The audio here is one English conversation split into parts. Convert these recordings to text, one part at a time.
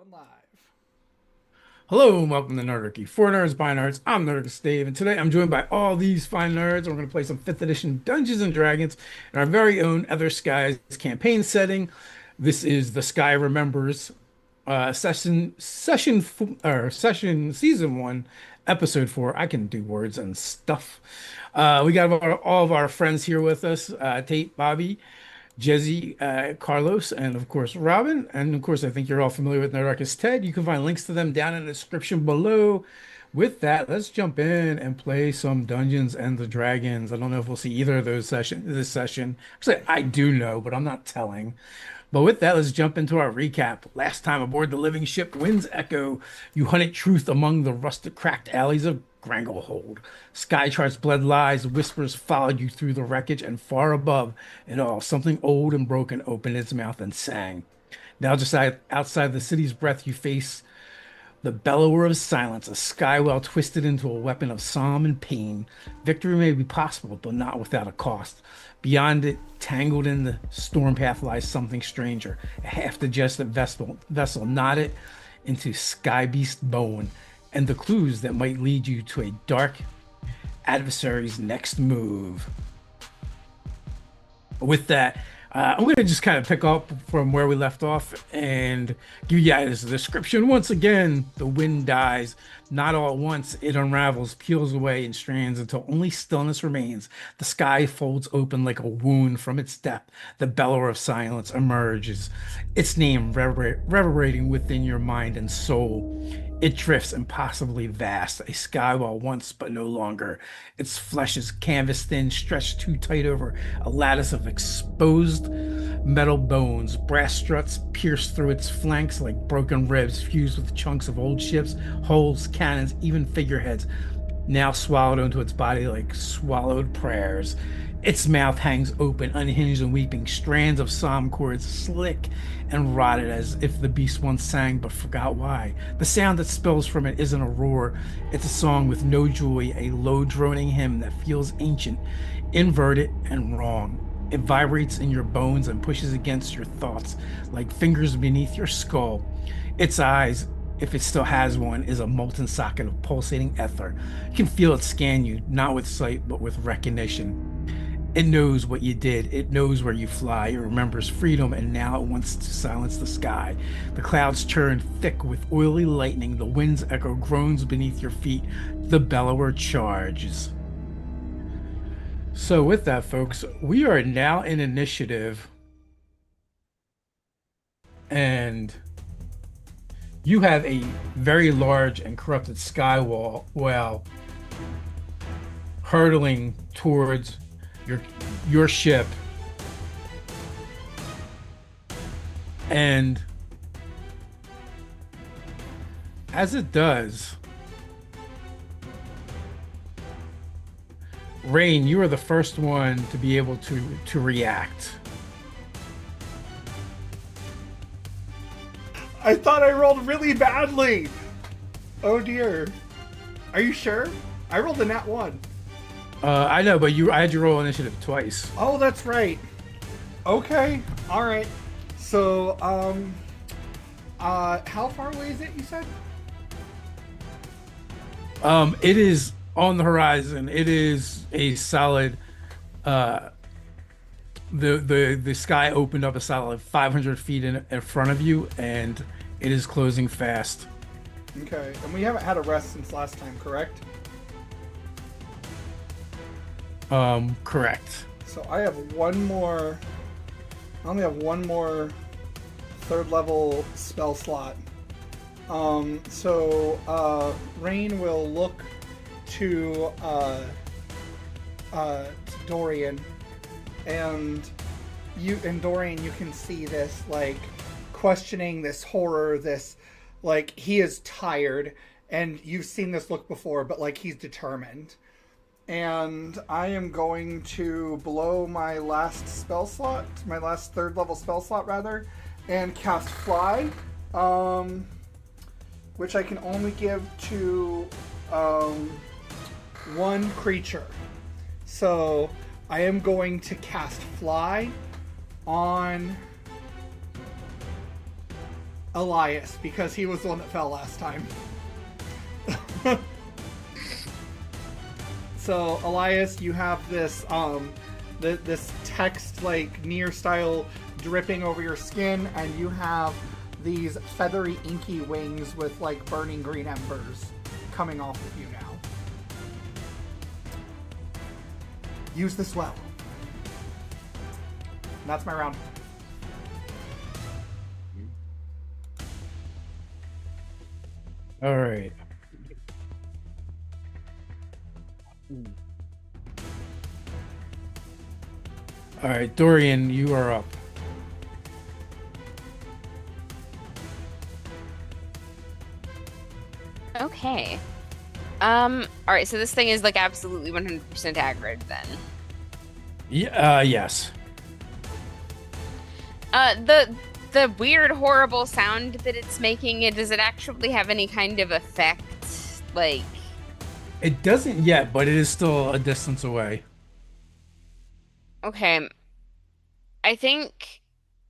Going live. Hello and welcome to Nerdarchy. For Nerds by Nerds, I'm Nerdist Dave, and today I'm joined by all these fine nerds. And we're going to play some 5th edition Dungeons and Dragons in our very own Other Skies campaign setting. This is the Sky Remembers session season 1, episode 4. I can do words and stuff. We got all of our friends here with us, Tate, Bobby, Jezi, Carlos, and of course Robin. And of course, I think you're all familiar with Narcus Ted. You can find links to them down in the description below. With that, let's jump in and play some Dungeons and the Dragons. I don't know if we'll see either of those this session. Actually, I do know, but I'm not telling. But with that, let's jump into our recap. Last time aboard the living ship Wind's Echo, you hunted truth among the rusted, cracked alleys of Granglehold. Skychart's bled lies, whispers followed you through the wreckage, and far above it all, something old and broken opened its mouth and sang. Now, just outside the city's breath, you face the bellower of silence, a skywell twisted into a weapon of psalm and pain. Victory may be possible, but not without a cost. Beyond it, tangled in the storm path, lies something stranger, a half-digested vessel knotted into sky beast bone, and the clues that might lead you to a dark adversary's next move. With that, I'm going to just kind of pick up from where we left off and give you guys a description. Once again, the wind dies. Not all at once, it unravels, peels away in strands until only stillness remains. The sky folds open like a wound from its depth. The bellower of silence emerges, its name reverberating within your mind and soul. It drifts impossibly vast, a skywall once but no longer. Its flesh is canvas thin, stretched too tight over a lattice of exposed metal bones. Brass struts pierce through its flanks like broken ribs, fused with chunks of old ships, hulls, cannons, even figureheads, now swallowed into its body like swallowed prayers. Its mouth hangs open, unhinged and weeping, strands of psalm chords slick and rotted as if the beast once sang but forgot why. The sound that spills from it isn't a roar, it's a song with no joy, a low droning hymn that feels ancient, inverted, and wrong. It vibrates in your bones and pushes against your thoughts like fingers beneath your skull. Its eyes, if it still has one, is a molten socket of pulsating ether. You can feel it scan you, not with sight, but with recognition. It knows what you did. It knows where you fly. It remembers freedom, and now it wants to silence the sky. The clouds churn thick with oily lightning. The wind's echo groans beneath your feet. The bellower charges. So, with that, folks, we are now in initiative, and you have a very large and corrupted skywall well hurtling towards your your ship, and as it does, Rain, you are the first one to be able to react. I thought I rolled really badly. Oh dear. Are you sure? I rolled a nat one. I know, but I had you roll initiative twice. Oh, that's right. Okay. All right. So, how far away is it? You said. It is on the horizon. It is a solid. Uh, the sky opened up a solid 500 feet in front of you, and it is closing fast. Okay. And we haven't had a rest since last time, correct? Correct. So I have one more. I only have one more third level spell slot. Rain will look to Dorian, and Dorian, you can see this like questioning, this horror, this like he is tired, and you've seen this look before, but like he's determined. And I am going to blow my last spell slot, my last third level spell slot rather, and cast Fly, which I can only give to one creature. So I am going to cast Fly on Elias, because he was the one that fell last time. So Elias, you have this this text like near style dripping over your skin, and you have these feathery inky wings with like burning green embers coming off of you now. Use this well. And that's my round. All right. All right, Dorian, you are up. Okay. All right, so this thing is like absolutely 100% aggro then. Yeah, yes. The weird, horrible sound that it's making, does it actually have any kind of effect? Like, It doesn't yet, but it is still a distance away. okay. I think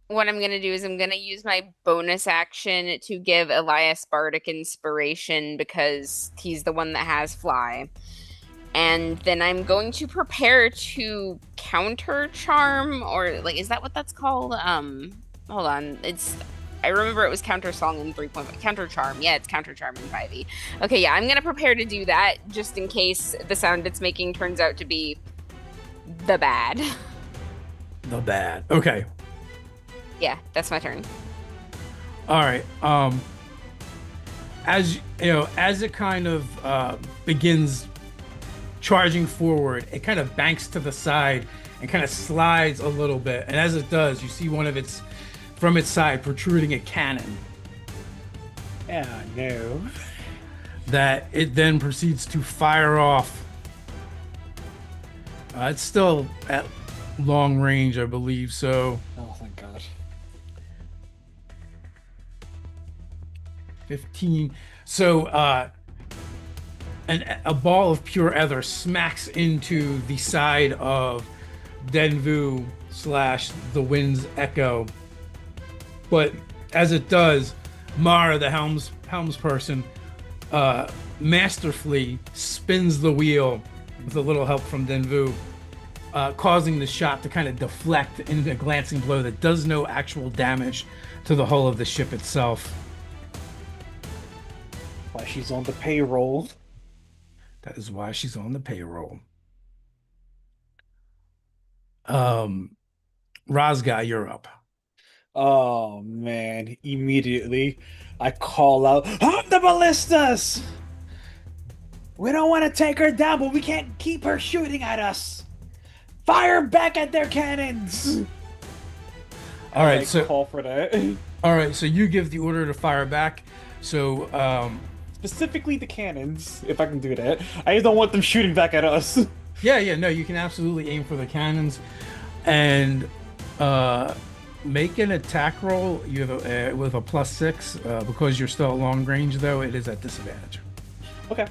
what I'm gonna do is I'm gonna use my bonus action to give Elias Bardic Inspiration because he's the one that has fly. And then I'm going to prepare to counter charm, or like, is that what that's called? Hold on. I remember it was counter song in 3.5. Counter charm. Yeah, it's counter charm in 5e. Okay, yeah, I'm gonna prepare to do that just in case the sound it's making turns out to be the bad. The bad. Okay. Yeah, that's my turn. All right. As you know, as it kind of begins charging forward, it kind of banks to the side and kind of slides a little bit. And as it does, you see from its side protruding a cannon. Oh no. That it then proceeds to fire off. It's still at long range, I believe. So. Oh, thank God. 15. So a ball of pure ether smacks into the side of Denvu / the wind's echo. But as it does, Mara, the helmsperson, masterfully spins the wheel with a little help from Denvu, causing the shot to kind of deflect into a glancing blow that does no actual damage to the hull of the ship itself. Why she's on the payroll. That is why she's on the payroll. Razga, you're up. Oh man, immediately I call out, "On the ballistas! We don't want to take her down, but we can't keep her shooting at us. Fire back at their cannons!" All right, I so call for that. all right, so you give the order to fire back. So Specifically the cannons, if I can do that. I just don't want them shooting back at us. yeah, no, you can absolutely aim for the cannons, and make an attack roll. You have with a +6 because you're still at long range. Though it is at disadvantage. Okay.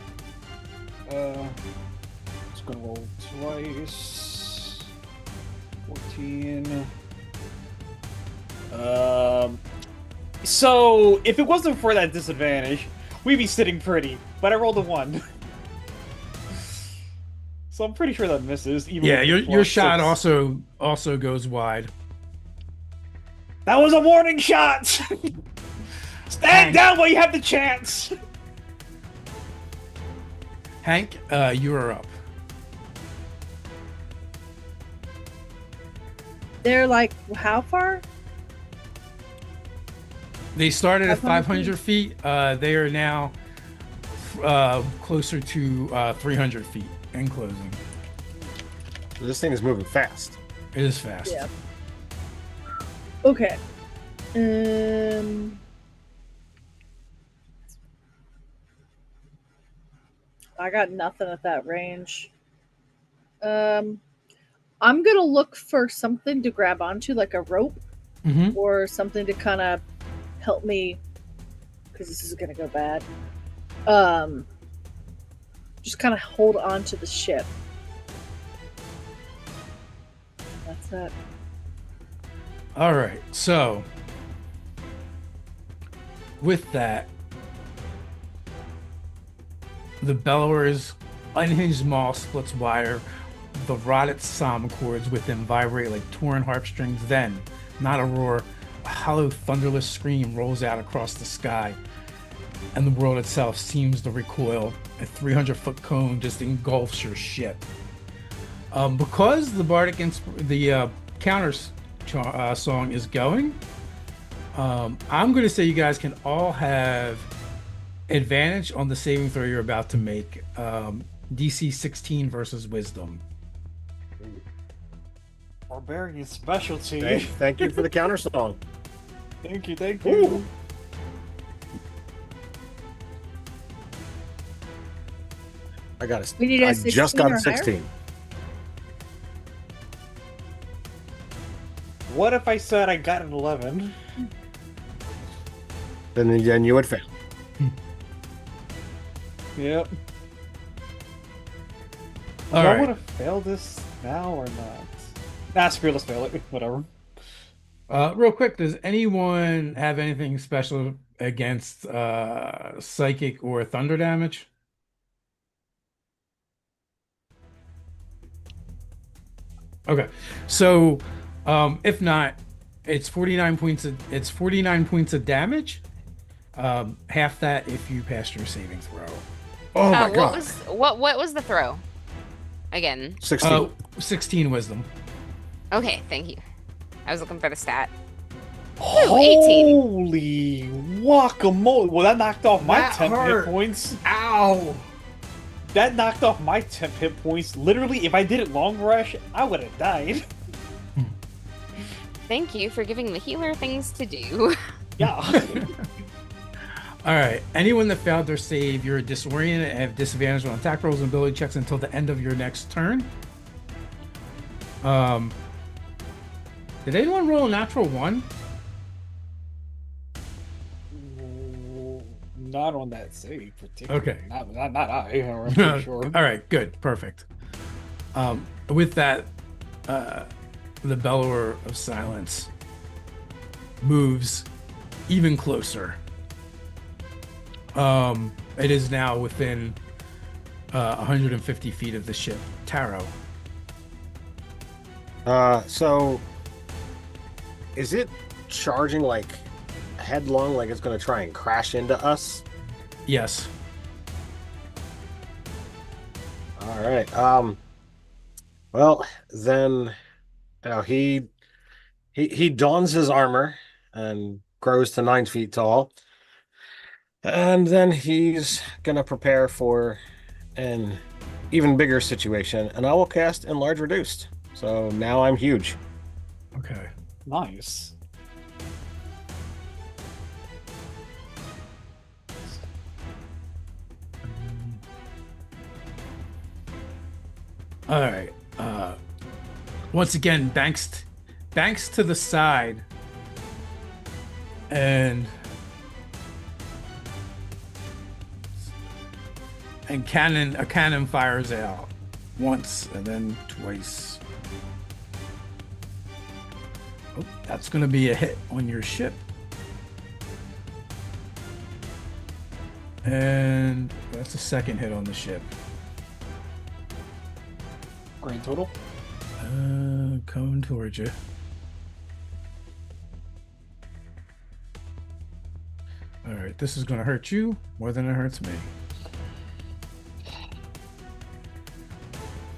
Just gonna roll twice. 14. So if it wasn't for that disadvantage, we'd be sitting pretty. But I rolled a 1. So I'm pretty sure that misses. Even Yeah, with the your shot +6. also goes wide. That was a warning shot! Stand down while you have the chance! Hank, you are up. They're like, how far? They started at 500 500 feet. They are now closer to 300 feet and closing. This thing is moving fast. It is fast. Yeah. Okay. I got nothing at that range. I'm gonna look for something to grab onto, like a rope Mm-hmm. or something to kind of help me, because this is gonna go bad. Just kind of hold on to the ship. That's it. All right, so with that, the bellower's unhinged maw splits wire. The rotted psalm chords within vibrate like torn harpstrings. Then, not a roar, a hollow, thunderless scream rolls out across the sky, and the world itself seems to recoil. A 300-foot cone just engulfs your ship. Because the bardic counter song is going, I'm going to say you guys can all have advantage on the saving throw you're about to make. DC 16 versus Wisdom. Barbarian specialty. Thank you for the counter song. Thank you. Ooh. I got it. We need a I 16 just got or a 16. What if I said I got an 11? Then you would fail. Yep. Do All I right. want to fail this now or not? Nah, screw it, let's fail it. Whatever. Real quick, does anyone have anything special against psychic or thunder damage? Okay, so if not, it's 49 points. It's 49 points of damage. Half that if you pass your saving throw. Oh my god. What was the throw? Again. 16. 16 wisdom. Okay, thank you. I was looking for the stat. Ooh, 18. Holy guacamole! Well, that knocked off my That 10 hurt. hit points. Ow! That knocked off my 10 hit points. Literally, if I did it long rush, I would have died. Thank you for giving the healer things to do. Yeah. All right. Anyone that failed their save, you're disoriented and have disadvantage on attack rolls and ability checks until the end of your next turn. Did anyone roll a natural 1? Not on that save, particularly. Okay. Not I. I'm pretty sure. All right. Good. Perfect. With that, the bellower of silence moves even closer. It is now within 150 feet of the ship. Taro. So is it charging like headlong, like it's going to try and crash into us? Yes. All right. Well, then, he dons his armor and grows to 9 feet tall, and then he's gonna prepare for an even bigger situation, and I will cast Enlarge Reduced. So now I'm huge. Okay. Nice. All right. Once again, banks to the side, and a cannon fires out once and then twice. Oh, that's going to be a hit on your ship. And that's a second hit on the ship. Grand total. Coming towards you. All right, this is going to hurt you more than it hurts me.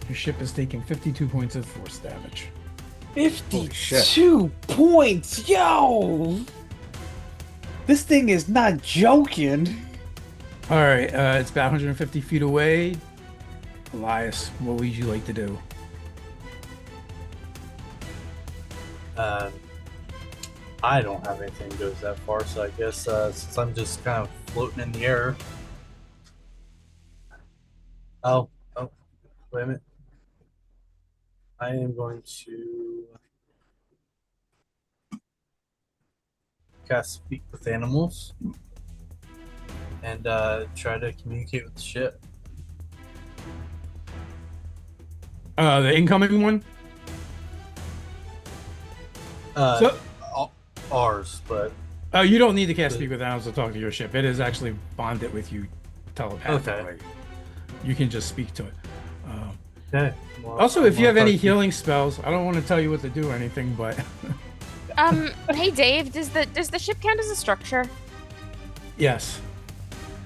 Your ship is taking 52 points of force damage. 52 points, yo! This thing is not joking. All right, it's about 150 feet away. Elias, what would you like to do? I don't have anything that goes that far, so I guess since I'm just kind of floating in the air. Oh, wait a minute. I am going to cast Speak with Animals and try to communicate with the ship. The incoming one? Ours, but Oh, you don't need to cast Speak with Animals to talk to your ship. It is actually bonded with you telepathically. You can just speak to it. Okay. Well, Also, if you have any talk to- healing spells, I don't want to tell you what to do or anything, but Hey Dave, does the ship count as a structure? yes.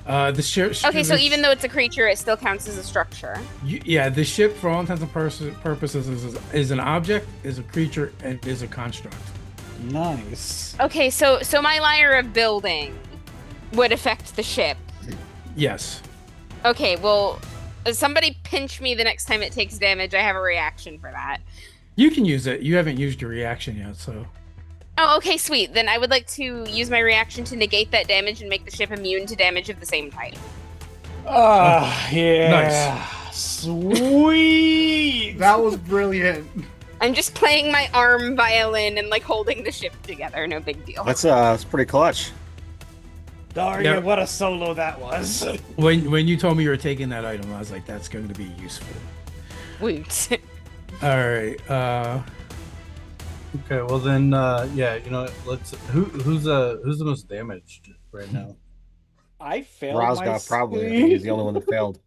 The ship. Okay, so even though it's a creature, it still counts as a structure. Yeah, the ship, for all intents and purposes, is an object, is a creature, and is a construct. Nice. Okay, so my Lyre of Building would affect the ship. Yes. Okay, well, somebody pinch me the next time it takes damage. I have a reaction for that. You can use it. You haven't used your reaction yet, so. Oh, okay, sweet. Then I would like to use my reaction to negate that damage and make the ship immune to damage of the same type. Yeah. Sweet. That was brilliant. I'm just playing my arm violin and like holding the ship together. No big deal. That's pretty clutch. Daria, Yep. what a solo that was. When you told me you were taking that item, I was like, that's going to be useful. Woot. All right. Okay, well then, yeah, you know, let's. Who's the most damaged right now? I failed Rosga probably. I think he's the only one that failed.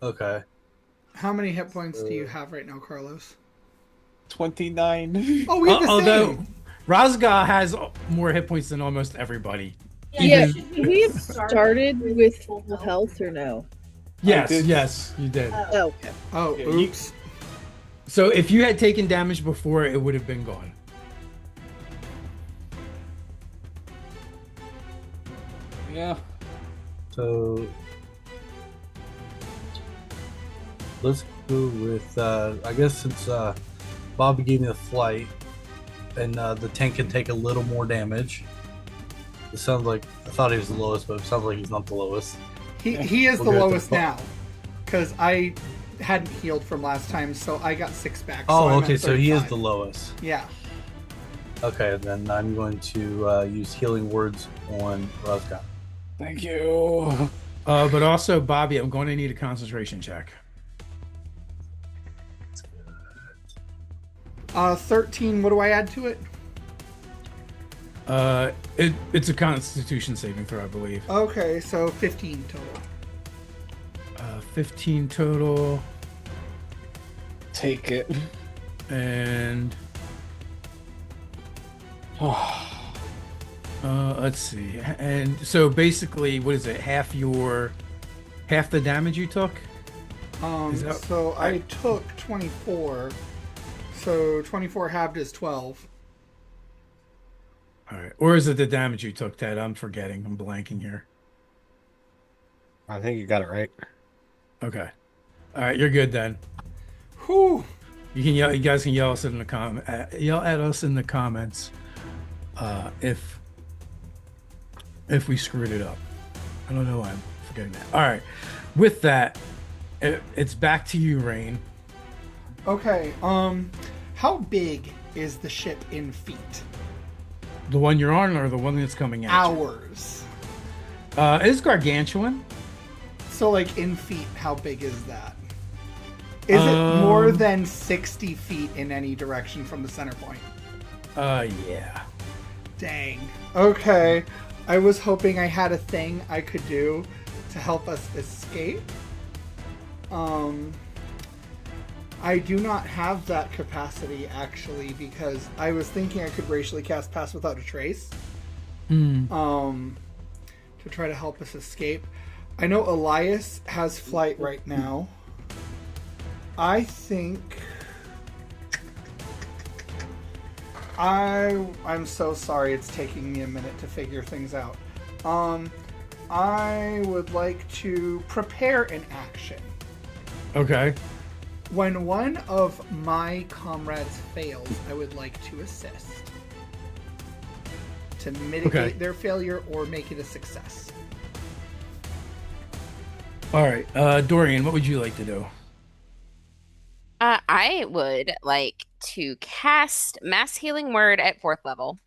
Okay. How many hit points do you have right now, Carlos? 29. Oh, we have the Although same. Razga has more hit points than almost everybody. Yeah, Even- should we have started with full health or no? Yes, did. yes, you did. Oh, okay. Oh, Yeah, you- oops. So if you had taken damage before, it would have been gone. Yeah. So let's go with I guess since Bobby gave me the flight and the tank can take a little more damage. It sounds like I thought he was the lowest, but it sounds like he's not the lowest. He is We'll the go with lowest the- now. Because I hadn't healed from last time, so I got 6 back. Oh, I'm okay, at so he is 35. the lowest. Yeah. Okay, then I'm going to use healing words on Rosga. Thank you. But also, Bobby, I'm going to need a concentration check. 13, what do I add to it? It's a Constitution saving throw, I believe. Okay, so 15 total. 15 total, Take it. and let's see. And so basically, what is it? Half the damage you took? Is that- So I took 24. So 24 halved is 12. All right. Or is it the damage you took, Ted? I'm forgetting. I'm blanking here. I think you got it right. Okay. All right, you're good then. Whew. You guys can yell us in the yell at us in the comments if we screwed it up. I don't know why I'm forgetting that. All right. With that, it's back to you, Rain. Okay, how big is the ship in feet? The one you're on or the one that's coming at Hours. you? It's gargantuan. So, like, in feet, how big is that? Is it more than 60 feet in any direction from the center point? Yeah. Dang. Okay. I was hoping I had a thing I could do to help us escape. I do not have that capacity, actually, because I was thinking I could racially cast Pass Without a Trace. To try to help us escape. I know Elias has flight right now. I think I'm so sorry it's taking me a minute to figure things out. I would like to prepare an action. Okay. When one of my comrades fails, I would like to assist. To mitigate Okay. their failure or make it a success. All right. Dorian, what would you like to do? I would like to cast Mass Healing Word at 4th level.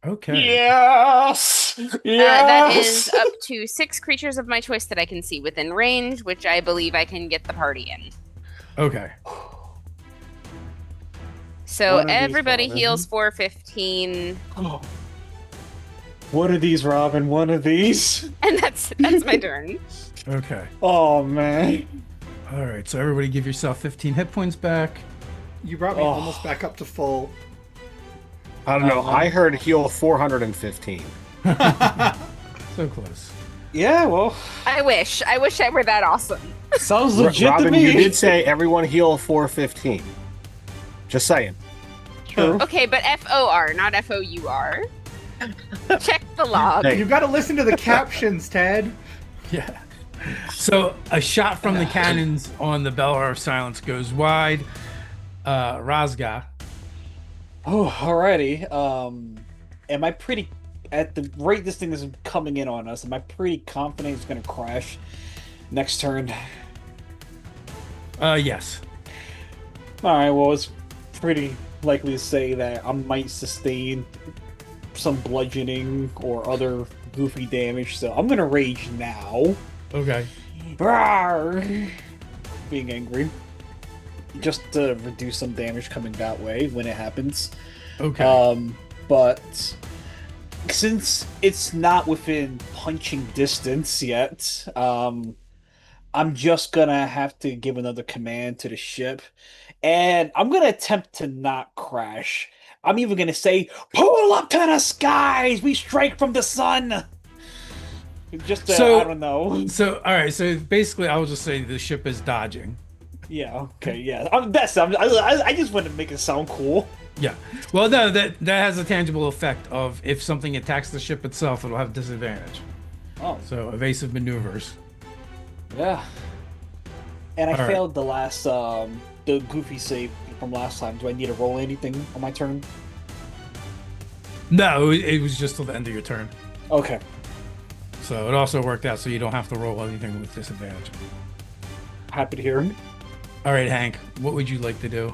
Okay. Yes. That is up to 6 creatures of my choice that I can see within range, which I believe I can get the party in. Okay. So One of these everybody falls, heals for 15. Oh. One of these, Robin. One of these. And that's my turn. Okay. Oh man. All right. So everybody, give yourself 15 hit points back. You brought me almost back up to full. I don't know. I heard heal 415. So close. Yeah. Well, I wish I were that awesome. sounds legit Robin, to me. you did say everyone heal 415. Just saying. True. Okay, but FOR, not FOUR. Check the log. Hey. You got to listen to the captions, Ted. Yeah. So a shot from the cannons on the Bellower of Silence goes wide. Razga. Oh, alrighty. Am I pretty at the rate this thing is coming in on us? Am I pretty confident it's gonna crash next turn? Yes. All right. Well, it's pretty likely to say that I might sustain some bludgeoning or other goofy damage, so I'm gonna rage now. Okay. Rawr! Being angry. Just to reduce some damage coming that way when it happens. Okay. But since it's not within punching distance yet, I'm just gonna have to give another command to the ship, and I'm gonna attempt to not crash. I'm even gonna say, "Pull up to the skies! We strike from the sun!" Just to, So- I don't know. So all right. So basically, I will just say the ship is dodging. Yeah. Okay. Yeah. I just want to make it sound cool. Yeah. Well, no, that has a tangible effect of if something attacks the ship itself, it'll have disadvantage. Oh. So evasive maneuvers. Yeah. And I All right. failed the last the goofy save from last time. Do I need to roll anything on my turn? No, it was just till the end of your turn. Okay. So it also worked out so you don't have to roll anything with disadvantage. Happy to hear. All right, Hank, what would you like to do?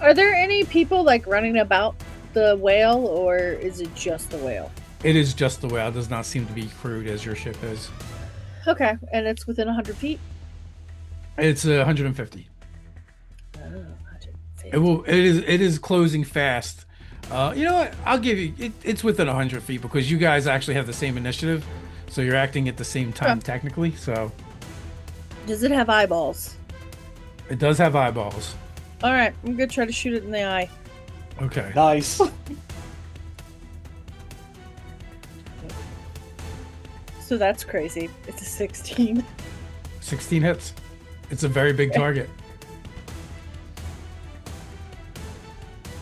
Are there any people like running about the whale, or is it just the whale? It is just the whale. It does not seem to be crewed as your ship is. Okay, and it's within 100 feet? It's 150. Oh, 150. It is closing fast. You know what? I'll give you. It's within 100 feet because you guys actually have the same initiative, so you're acting at the same time technically. So Does it have eyeballs? it does have eyeballs. Alright, I'm gonna try to shoot it in the eye. Okay. Nice. So that's crazy. It's a 16. 16 hits. It's a very big target.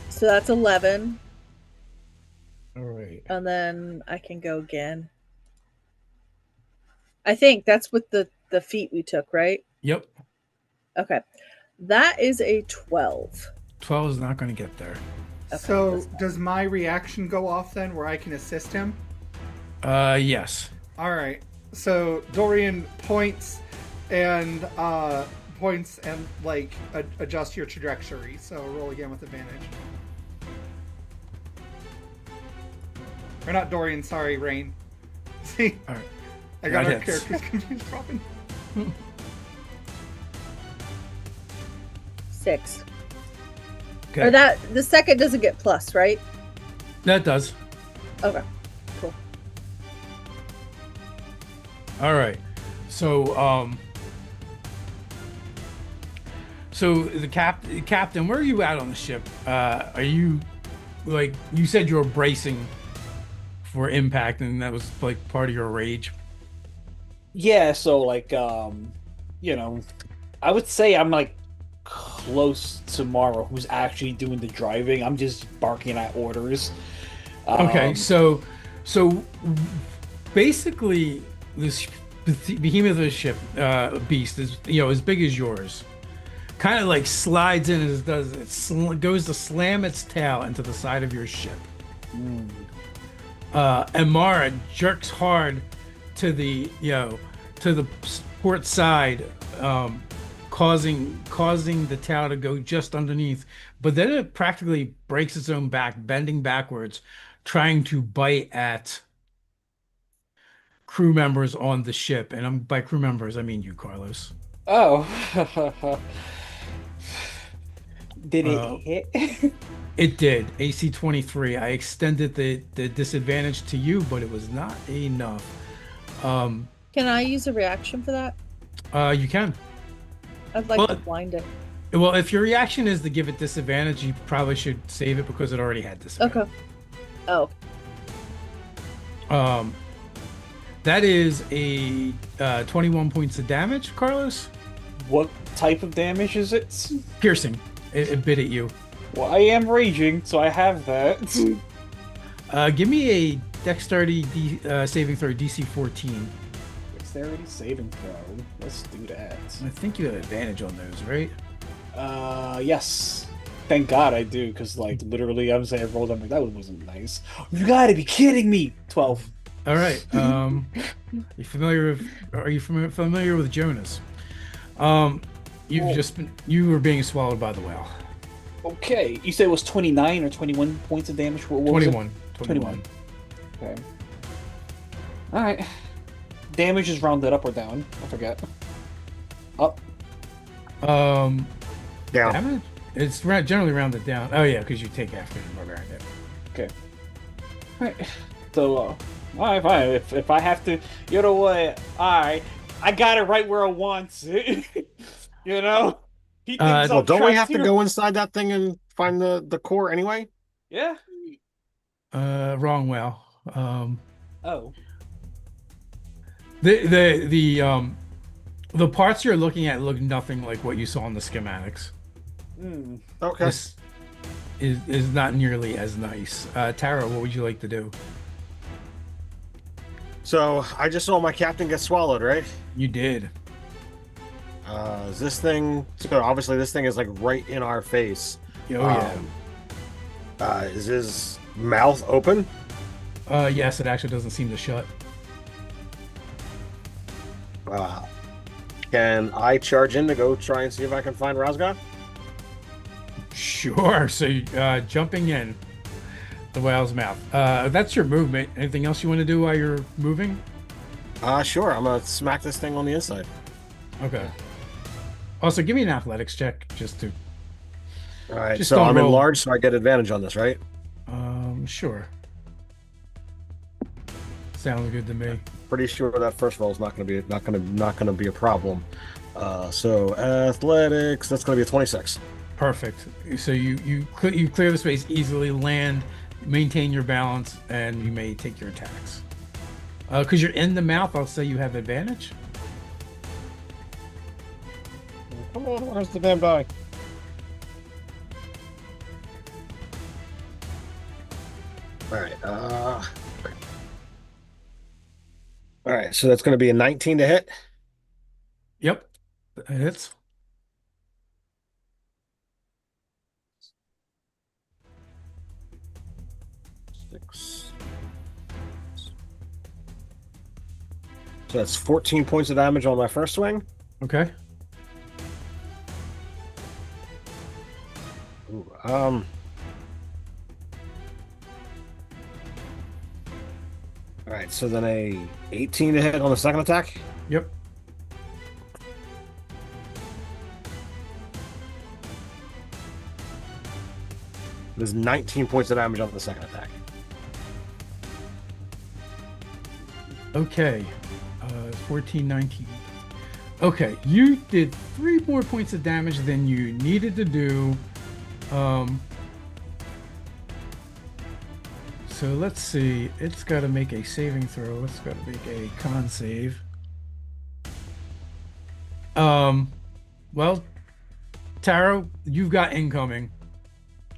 So that's 11. All right. And then I can go again. I think that's with the feet we took, right? Yep. Okay. That is a 12. 12 is not going to get there. Okay, So that's fine. does my reaction go off then where I can assist him? Yes. All right. So Dorian points and like adjust your trajectory. So roll again with advantage. Or not Dorian, sorry, Rain. See, All right. I got That our hits. characters confused, Robin. 6. Okay. Or that the second doesn't get plus, right? That does. Okay. Cool. All right. So so the captain, where are you at on the ship? Are you like you said you were bracing for impact and that was like part of your rage? Yeah, so like you know, I would say I'm like close to Mara, who's actually doing the driving. I'm just barking at orders. Okay, so basically this behemoth of the ship beast is as big as yours. Kind of like slides in as does it goes to slam its tail into the side of your ship. And Mara jerks hard to the to the port side, causing the tail to go just underneath. But then it practically breaks its own back, bending backwards, trying to bite at crew members on the ship. And by crew members, I mean you, Carlos. Oh. Did it Uh, hit? it did. AC 23. I extended the disadvantage to you, but it was not enough. Um, Can I use a reaction for that? you can. I'd like to Well, blind it. well, if your reaction is to give it disadvantage, you probably should save it because it already had disadvantage. Okay. Oh, Um, that is a 21 points of damage, Carlos. What type of damage is it? Piercing. It bit at you. Well, I am raging, so I have that. Give me a dexterity saving throw, DC 14. Dexterity saving throw. Let's do that. I think you have advantage on those, right? Yes. Thank God I do, because like literally, I'm saying I rolled. I'm like, that wasn't nice. You gotta be kidding me. 12. All right. You familiar with? Are you familiar with Jonas? You were being swallowed by the whale. Okay, you said it was 29 or 21 points of damage. What was 21. it? 21. Okay. All right. Damage is rounded up or down. I forget. Up. Down. Damage? It's generally rounded down. Oh yeah, because you take after the barbarian. Okay. All right. So, all right, fine. If I have to, you know what? All right, I got it right where I want it. You know. He thinks Well, Well, don't we trapped have to here. go inside that thing and find the core anyway? Yeah. Wrong whale. Oh. The parts you're looking at look nothing like what you saw in the schematics. Hmm. Okay. This is not nearly as nice. Tara, what would you like to do? So I just saw my captain get swallowed, right? You did. Is this thing? So obviously this thing is like right in our face. Oh yeah. Is his mouth open? Yes, it actually doesn't seem to shut. Can I charge in to go try and see if I can find Razga? Sure. So, jumping in the whale's mouth. That's your movement. Anything else you want to do while you're moving? Sure. I'm gonna smack this thing on the inside. Okay. Also, give me an athletics check just to. All right. Just So don't I'm roll. enlarged, so I get advantage on this, right? Sure. Sounds good to me. Pretty sure that first roll is not gonna be a problem. So athletics, that's gonna be a 26. Perfect. So you clear the space easily, land, maintain your balance, and you may take your attacks. Because you're in the mouth, I'll say you have advantage. Come on, where's the damn die? All right. All right. So that's going to be a 19 to hit. Yep, it hits. Six. So that's 14 points of damage on my first swing. Okay. Ooh, all right, so then a 18 to hit on the second attack. Yep. There's 19 points of damage on the second attack. Okay. 14, 19. Okay, you did 3 more points of damage than you needed to do. So let's see. It's got to make a saving throw. It's got to make a con save. Well, Taro, you've got incoming.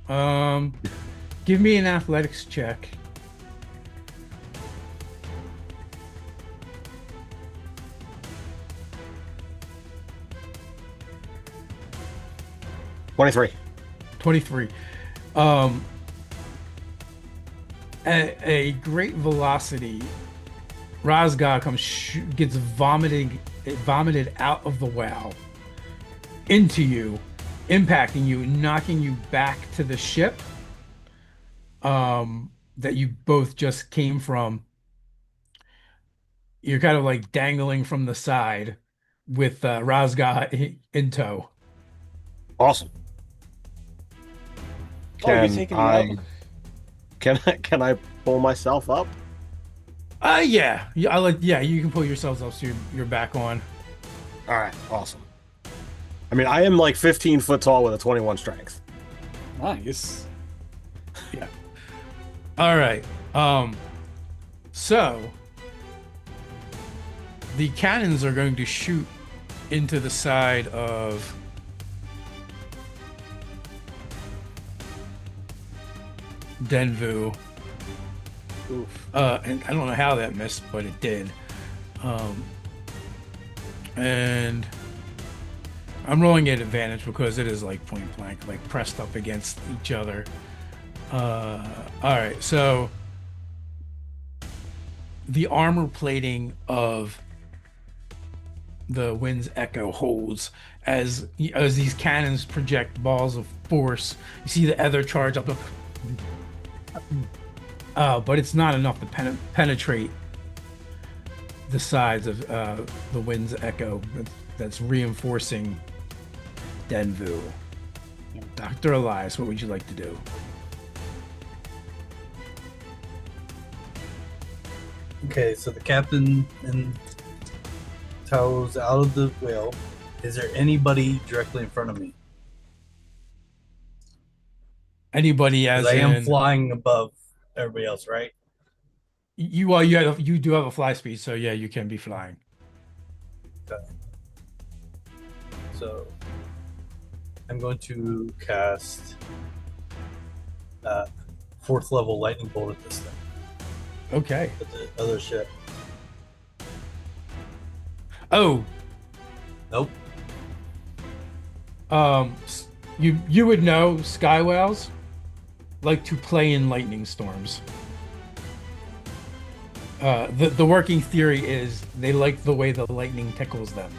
Give me an athletics check. $23. 23. At a great velocity, Razga gets vomited out of the well into you, impacting you, knocking you back to the ship that you both just came from. You're kind of like dangling from the side with Razga in tow. Awesome. Oh, you're Can taking me I up? can I pull myself up? Yeah. Yeah, you can pull yourselves up so you're back on. All right, awesome. I mean, I am like 15 foot tall with a 21 strength. Nice. All right. So the cannons are going to shoot into the side of Denvu. Oof. And I don't know how that missed, but it did. And I'm rolling at advantage because it is like point blank, like pressed up against each other. All right, so the armor plating of the wind's echo holds as these cannons project balls of force. You see the Aether charge up, but it's not enough to penetrate the sides of the wind's echo that's reinforcing Denvu. Dr. Elias, what would you like to do? Okay, so the captain and tows out of the whale. Is there anybody directly in front of me? Anybody as 'Cause I am in flying above everybody else, right? you do have a fly speed, so yeah, you can be flying. So I'm going to cast fourth level lightning bolt at this thing. Okay. At the other ship. Oh, Nope. you would know sky whales like to play in lightning storms. The working theory is they like the way the lightning tickles them.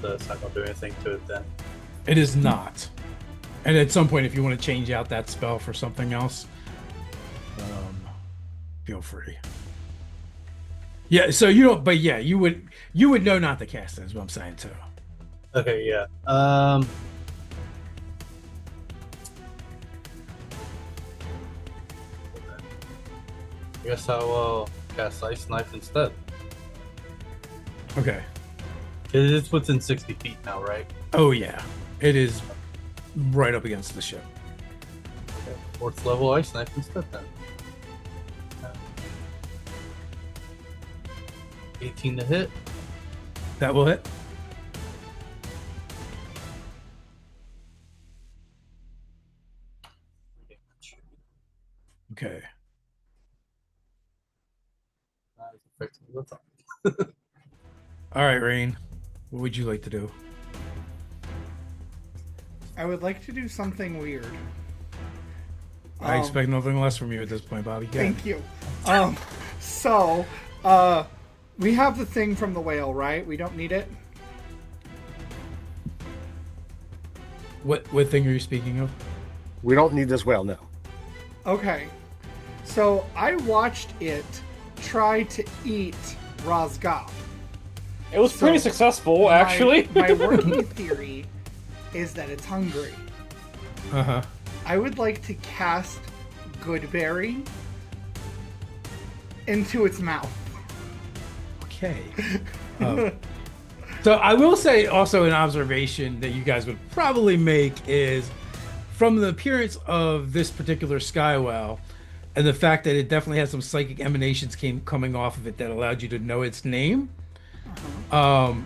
So that's not going to do anything to it then. It is not. And at some point, if you want to change out that spell for something else, feel free. Yeah, so you don't, but yeah, you would know not to cast it, is what I'm saying too. Okay, yeah. I guess I will cast Ice Knife instead. Okay. It's within 60 feet now, right? Oh yeah, it is right up against the ship. Okay. Fourth level Ice Knife instead then. 18 to hit. That will hit. Okay. Effectively, what's up? All right, Rain. What would you like to do? I would like to do something weird. I expect nothing less from you at this point, Bobby. Go ahead. Thank you. So, we have the thing from the whale, right? We don't need it. What thing are you speaking of? We don't need this whale, no. Okay. So I watched it try to eat Razgab. It was pretty So, successful, actually. My working theory is that it's hungry. Uh-huh. I would like to cast Goodberry into its mouth. Okay. So I will say also an observation that you guys would probably make is from the appearance of this particular sky whale and the fact that it definitely has some psychic emanations coming off of it that allowed you to know its name. Where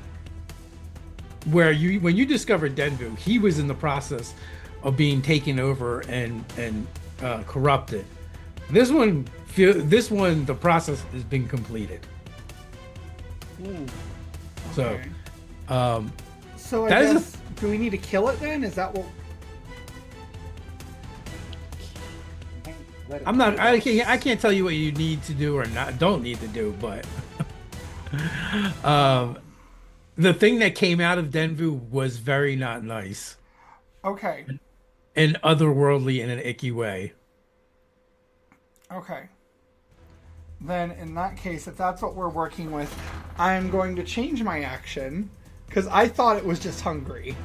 when you discovered Denvu, he was in the process of being taken over and corrupted. This one, the process has been completed. So, Okay. So I that is guess, do we need to kill it then? Is that what? I can't tell you what you need to do or don't need to do, but the thing that came out of Denvu was very not nice Okay. and otherworldly in an icky way. Okay. then in that case, if that's what we're working with, I'm going to change my action because I thought it was just hungry.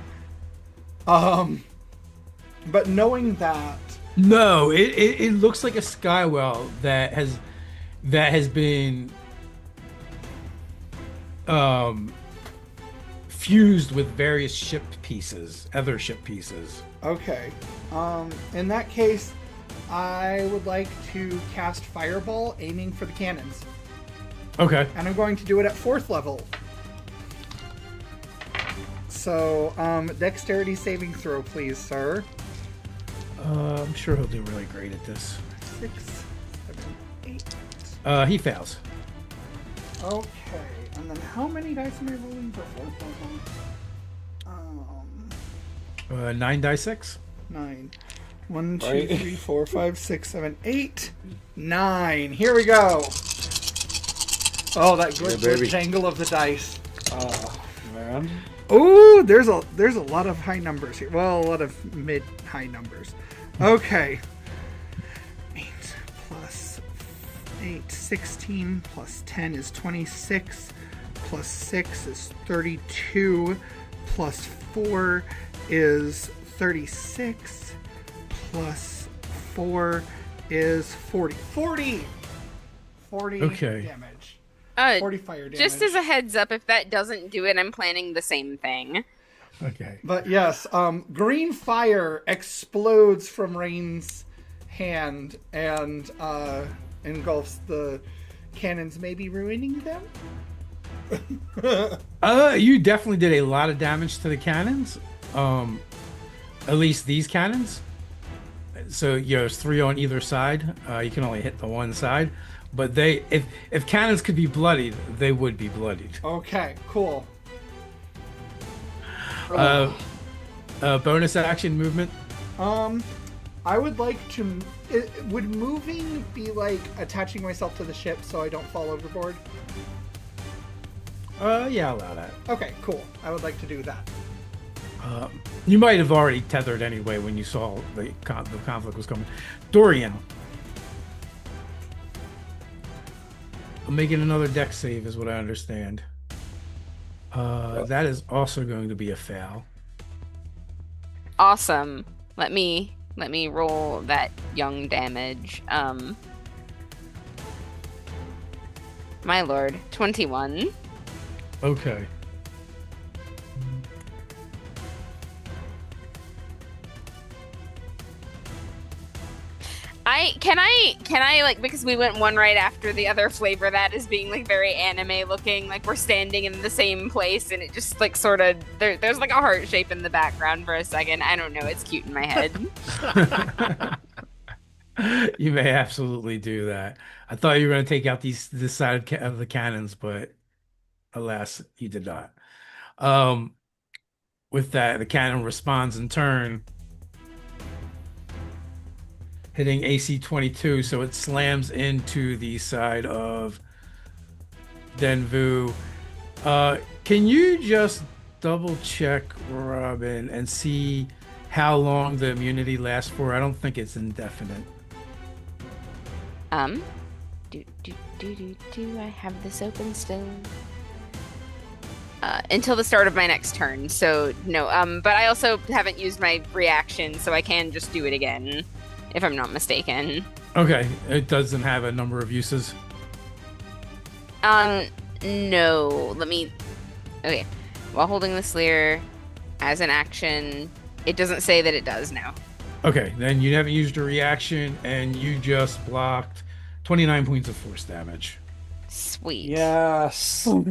But knowing that, No, it looks like a skywell that has been fused with various ship pieces, other ship pieces. okay. In that case, I would like to cast Fireball, aiming for the cannons, Okay. and I'm going to do it at 4th level. So, dexterity saving throw, please, sir. I'm sure he'll do really great at this. 6, 7, 8. He fails. Okay, and then how many dice am I rolling for 4th level? 9 die 6. 9. 1, 2, Right. 3, 4, 5, 6, 7, 8, 9. Here we go. Oh, that good, Yeah, baby. jangle of the dice. Oh, man. Oh, there's a lot of high numbers here. Well, a lot of mid-high numbers. Okay. 8 plus 8, 16 plus 10 is 26. Plus 6 is 32. Plus 4 is 36. Plus 4 is 40. 40! 40 Okay. damage. 40 fire damage. Just as a heads up, if that doesn't do it, I'm planning the same thing. Okay. But yes, green fire explodes from Rain's hand and engulfs the cannons, maybe ruining them. You definitely did a lot of damage to the cannons. At least these cannons. So there's 3 on either side. You can only hit the one side, but if cannons could be bloodied, they would be bloodied. Okay, cool. Bonus action movement. I would like to. Would moving be like attaching myself to the ship so I don't fall overboard? Yeah, allow that. Okay, cool. I would like to do that. You might have already tethered anyway when you saw the conflict was coming. Dorian. I'm making another dex save, is what I understand. That is also going to be a fail. Awesome. Let me roll that young damage. My lord, 21. Okay. Can I like, because we went one right after the other, flavor that as being like very anime looking, like we're standing in the same place and it just like sort of there's like a heart shape in the background for a second. I don't know, it's cute in my head. You may absolutely do that. I thought you were going to take out this side of the cannons, but alas, you did not. With that, the cannon responds in turn, hitting AC 22, so it slams into the side of Denvu. Can you just double check, Robin, and see how long the immunity lasts for? I don't think it's indefinite. Do I have this open still? Until the start of my next turn, so no. But I also haven't used my reaction, so I can just do it again, if I'm not mistaken. Okay, it doesn't have a number of uses. No. Okay. While holding the Sleer as an action, it doesn't say that it does now. Okay, then you haven't used a reaction, and you just blocked 29 points of force damage. Sweet. Yes. All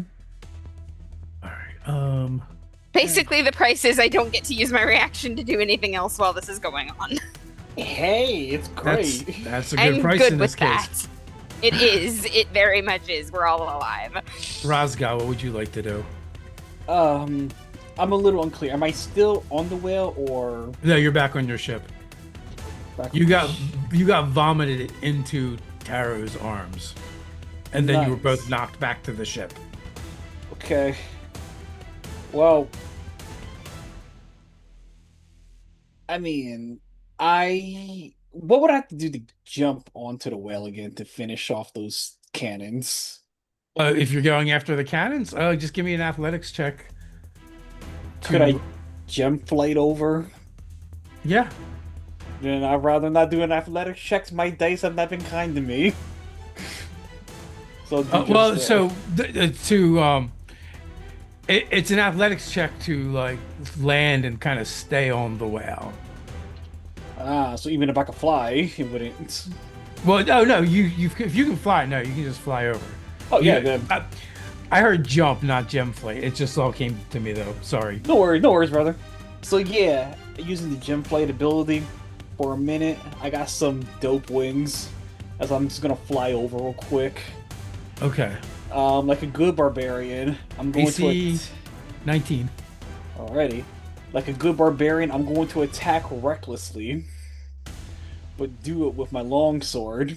right. Basically, the price is I don't get to use my reaction to do anything else while this is going on. Hey, it's great. That's a good I'm price good in with this that. case. It is. It very much is. We're all alive. Rosga, what would you like to do? I'm a little unclear. Am I still on the whale or No, you're back on your ship. back? You got vomited into Taro's arms, and then you were Nice. both knocked back to the ship. Okay. Well, I mean, what would I have to do to jump onto the whale again to finish off those cannons. If you're going after the cannons, just give me an athletics check. Could I gem flight over? Yeah. Then I'd rather not do an athletics check. My dice have not been kind to me. So it's an athletics check to like land and kind of stay on the way out. So even if I could fly, it wouldn't. Well, no, if you can fly, no, you can just fly over. Oh yeah, then. I heard jump, not gem flight. It just all came to me though. Sorry. No worries, brother. So yeah, using the gem flight ability for a minute, I got some dope wings. As I'm just gonna fly over real quick. Okay. Like a good barbarian, I'm going AC 19. Alrighty. Like a good barbarian, I'm going to attack recklessly, but do it with my longsword.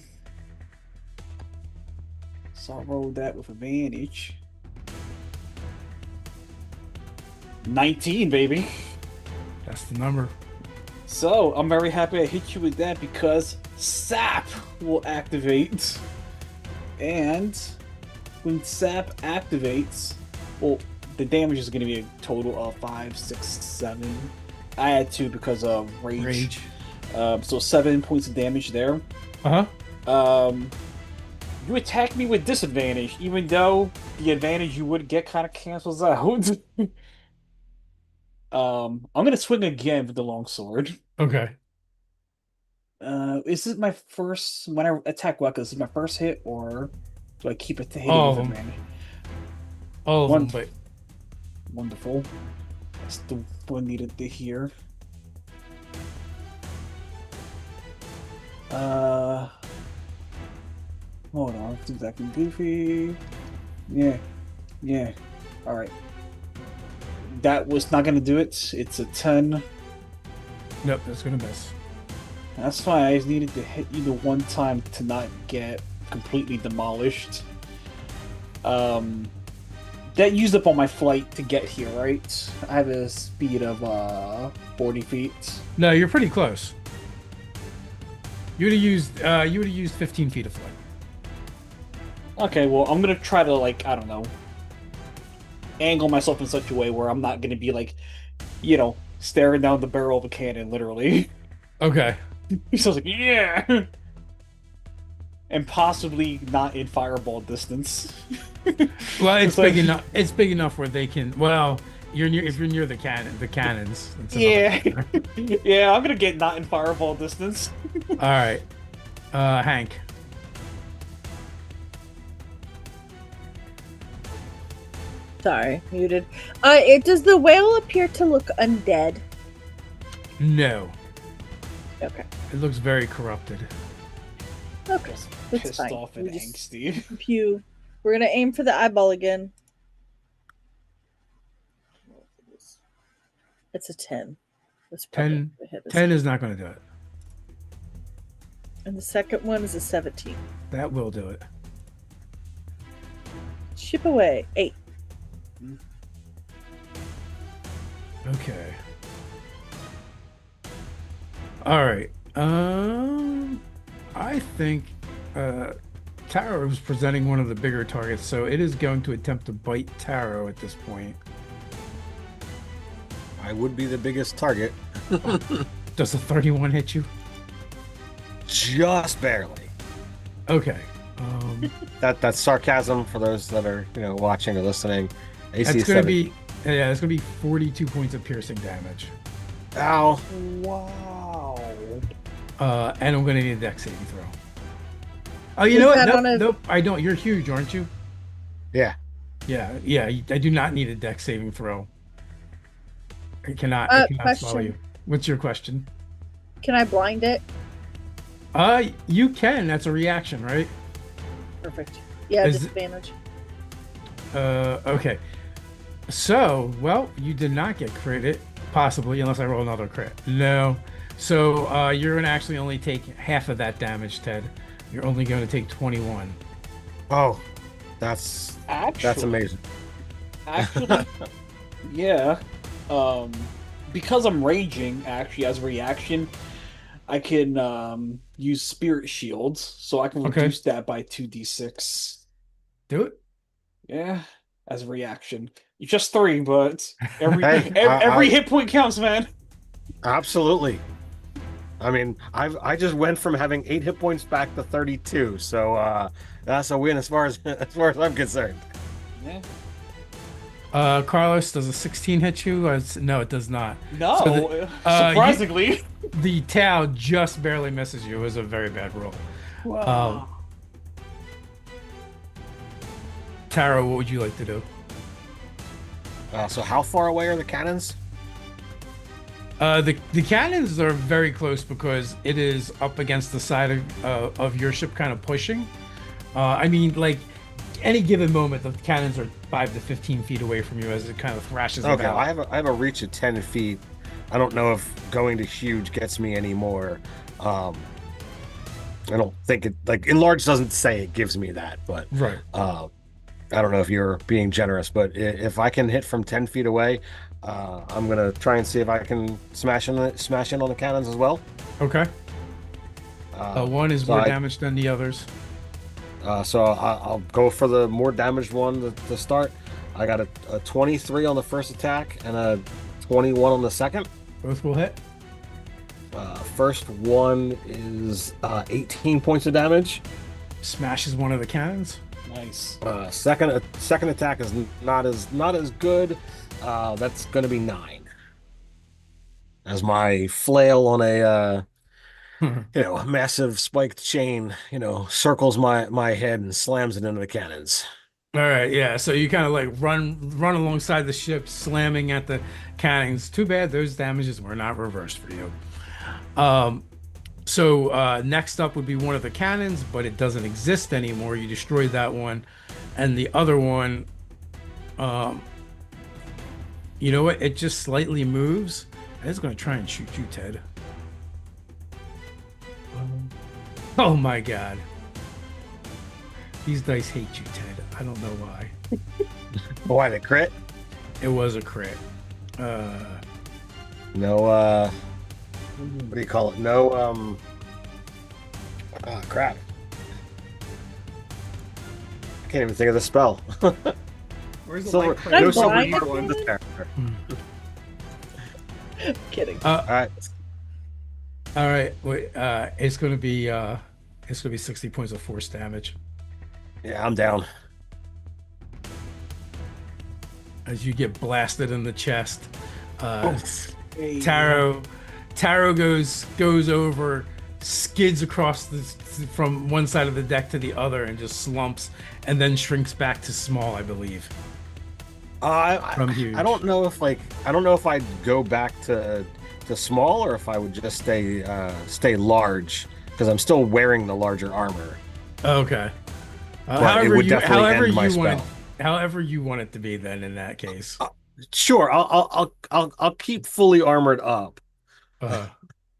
So I rolled that with advantage. 19, baby. That's the number. So I'm very happy I hit you with that because SAP will activate. And when SAP activates, well, the damage is going to be a total of 5, 6, 7. I had 2 because of rage. So 7 points of damage there. You attack me with disadvantage, even though the advantage you would get kind of cancels out. I'm gonna swing again with the longsword. Okay. Is this my first when I attack Weka? Is this my first hit, or do I keep it to hitting All with of them. advantage? All of them, but wonderful. That's the one needed to hear. Hold on, let's do that goofy. Yeah. Alright. That was not gonna do it. It's a 10. Nope, that's gonna miss. That's fine, I just needed to hit you the one time to not get completely demolished. That used up all my flight to get here, right? I have a speed of 40 feet. No, you're pretty close. You would have used 15 feet of flight. Okay, well, I'm gonna try to, like, I don't know, angle myself in such a way where I'm not gonna be, like, staring down the barrel of a cannon, literally. Okay. So I was like, yeah! And possibly not in fireball distance. Well, it's big enough. It's big enough where they can. Well, if you're near the cannons. Yeah. Yeah, I'm gonna get not in fireball distance. All right, Hank. Sorry, muted. Does the whale appear to look undead? No. Okay. It looks very corrupted. Okay. That's Pissed fine. off and angsty. Pew. We're gonna aim for the eyeball again. It's a 10. That's 10 is not going to do it. And the second one is a 17. That will do it. Ship away. 8. Okay. All right. I think Taro is presenting one of the bigger targets, so it is going to attempt to bite Taro at this point. I would be the biggest target. Does the 31 hit you? Just barely. Okay. That's sarcasm for those that are watching or listening. AC That's gonna 7. be it's gonna be 42 points of piercing damage. Ow. Wow. And I'm gonna need a dex saving throw. Oh, you know what? that Nope, I don't. You're huge, aren't you? Yeah. Yeah. I do not need a dex saving throw. I cannot swallow you. What's your question? Can I blind it? You can. That's a reaction, right? Perfect. Yeah, Is- disadvantage. Okay. So, well, you did not get crit, possibly, unless I roll another crit. No. So, you're going to actually only take half of that damage, Ted. You're only going to take 21. Oh, that's amazing. Actually, yeah. Because I'm raging, actually, as a reaction, I can use spirit shields, so I can Okay. reduce that by 2d6. Do it. Yeah, as a reaction. Just 3, but every Hey, every hit point counts, man. absolutely. I mean, I just went from having 8 hit points back to 32, so that's a win as far as as far as I'm concerned. Yeah. Carlos, does a 16 hit you? No, it does not. No, So surprisingly. The Tau just barely misses you. It was a very bad roll. Wow. Taro, what would you like to do? So how far away are the cannons? The cannons are very close because it is up against the side of your ship, kind of pushing. I mean, like any given moment, the cannons are 5 to 15 feet away from you as it kind of thrashes Okay, about. I have a reach of 10 feet. I don't know if going to huge gets me any more. I don't think it like enlarge doesn't say it gives me that, but Right. I don't know if you're being generous, but if I can hit from 10 feet away, I'm gonna try and see if I can smash in on the cannons as well. Okay. One is so more I- damage than the others. So I'll go for the more damaged one to start. I got a 23 on the first attack and a 21 on the second. Both will hit. First one is 18 points of damage. Smashes one of the cannons. Nice. Second attack is not as good. That's going to be 9. As my flail on a a massive spiked chain, circles my head and slams it into the cannons. All right, yeah. So you kind of like run alongside the ship, slamming at the cannons. Too bad those damages were not reversed for you. So next up would be one of the cannons, but it doesn't exist anymore. You destroyed that one, and the other one, you know what? It just slightly moves. And it's going to try and shoot you, Ted. Oh my God. These dice hate you, Ted. I don't know why. Why the crit? It was a crit. No, what do you call it? No, oh, crap. I can't even think of the spell. Where's the Silver, light no crater? silver blind turtle in this character. Kidding. All right. All right. Wait, it's gonna be 60 points of force damage Yeah, I'm down. as you get blasted in the chest. Taro goes over, skids across from one side of the deck to the other, and just slumps, and then shrinks back to small, I believe. From huge. I don't know if I'd go back to small or if I would just stay large because I'm still wearing the larger armor. Okay. But it would definitely end my spell. However you want it to be, then in that case. Sure, I'll keep fully armored up,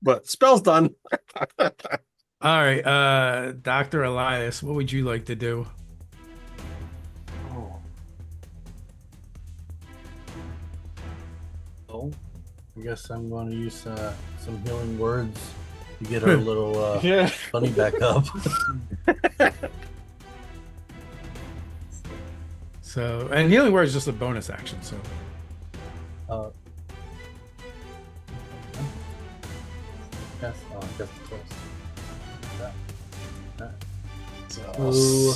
but spell's done. All right, Dr. Elias, what would you like to do? Oh, I guess I'm going to use some healing words to get our little Yeah. bunny back up. So, and healing word is just a bonus action. So, Yes, oh, I guess it's close. That. So, Ooh,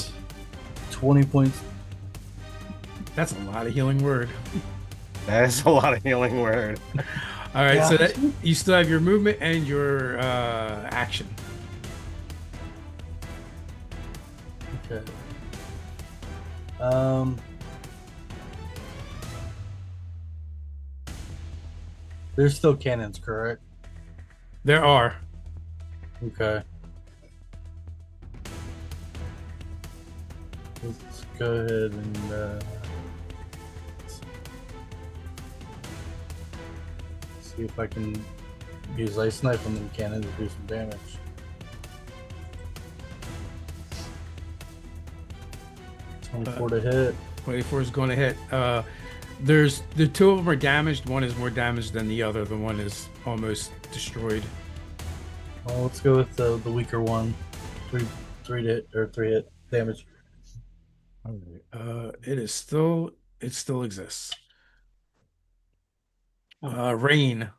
20 points. that's a lot of healing word. That is a lot of healing word. All right, Yeah. so that you still have your movement and your action. Okay. There's still cannons, correct? There are. Okay. Let's go ahead and see if I can use ice knife on them cannons to do some damage. .24 to hit. 24 is going to hit. There's the two of them are damaged. One is more damaged than the other. The one is almost destroyed. Well, let's go with the weaker one. Three hit damage. All right. It still exists. Rain.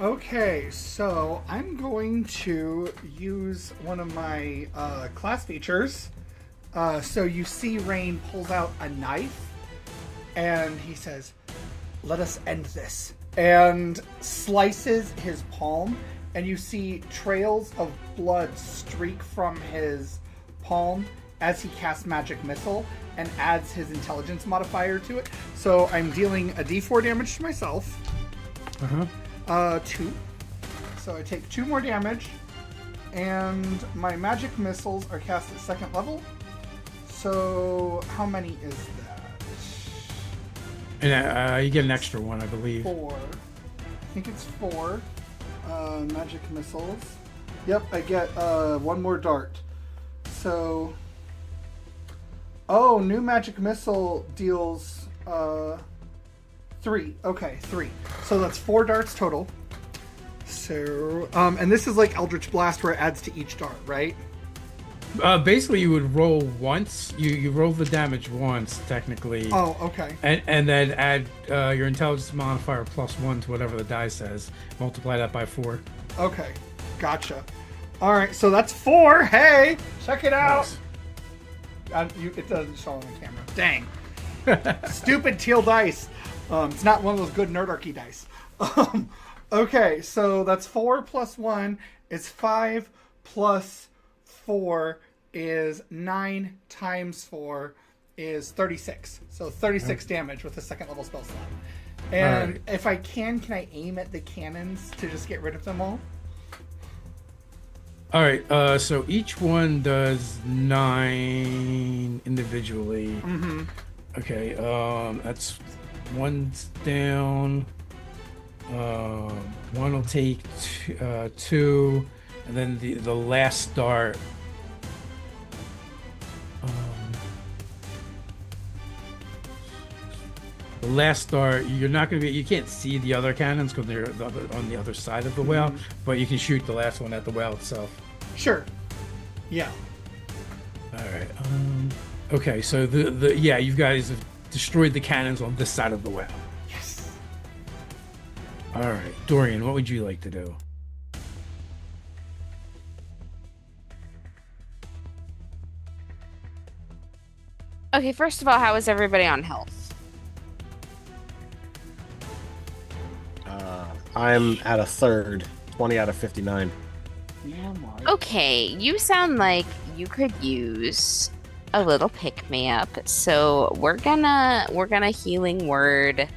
Okay, so I'm going to use one of my class features. So you see Rain pulls out a knife, and he says, "Let us end this," and slices his palm, and you see trails of blood streak from his palm as he casts Magic Missile and adds his intelligence modifier to it. So I'm dealing a d4 damage to myself. 2. So I take 2 more damage, and my magic missiles are cast at 2nd level. So how many is that? And you get an extra one, I believe. 4. I think it's 4 magic missiles. Yep, I get 1 more dart. So, new magic missile deals 3. Okay, 3. So that's 4 darts total. So, and this is like Eldritch Blast where it adds to each dart, right? Basically, you would roll once. You roll the damage once, technically. Oh, okay. And then add your intelligence modifier +1 to whatever the die says. Multiply that by 4. Okay, gotcha. All right, so that's 4. Hey, check it out. Nice. It doesn't show on the camera. Dang. Stupid teal dice. It's not one of those good Nerdarchy dice. Okay, so that's 4 plus 1 is 5 plus 4 is 9 times 4 is 36. So 36 damage with a 2nd level spell slot. And if I can I aim at the cannons to just get rid of them all? All right, so each one does 9 individually. Mm-hmm. Okay, that's 1's down. One will take 2, and then the last dart. The last dart, you're not going to be. You can't see the other cannons because they're on the other side of the whale, but you can shoot the last one at the whale itself. Sure. Yeah. All right. Okay, so you guys have destroyed the cannons on this side of the whale. Yes. All right, Dorian, what would you like to do? Okay, first of all, how is everybody on health? I'm at a third, 20 out of 59. Okay, you sound like you could use a little pick me up. So we're gonna healing word.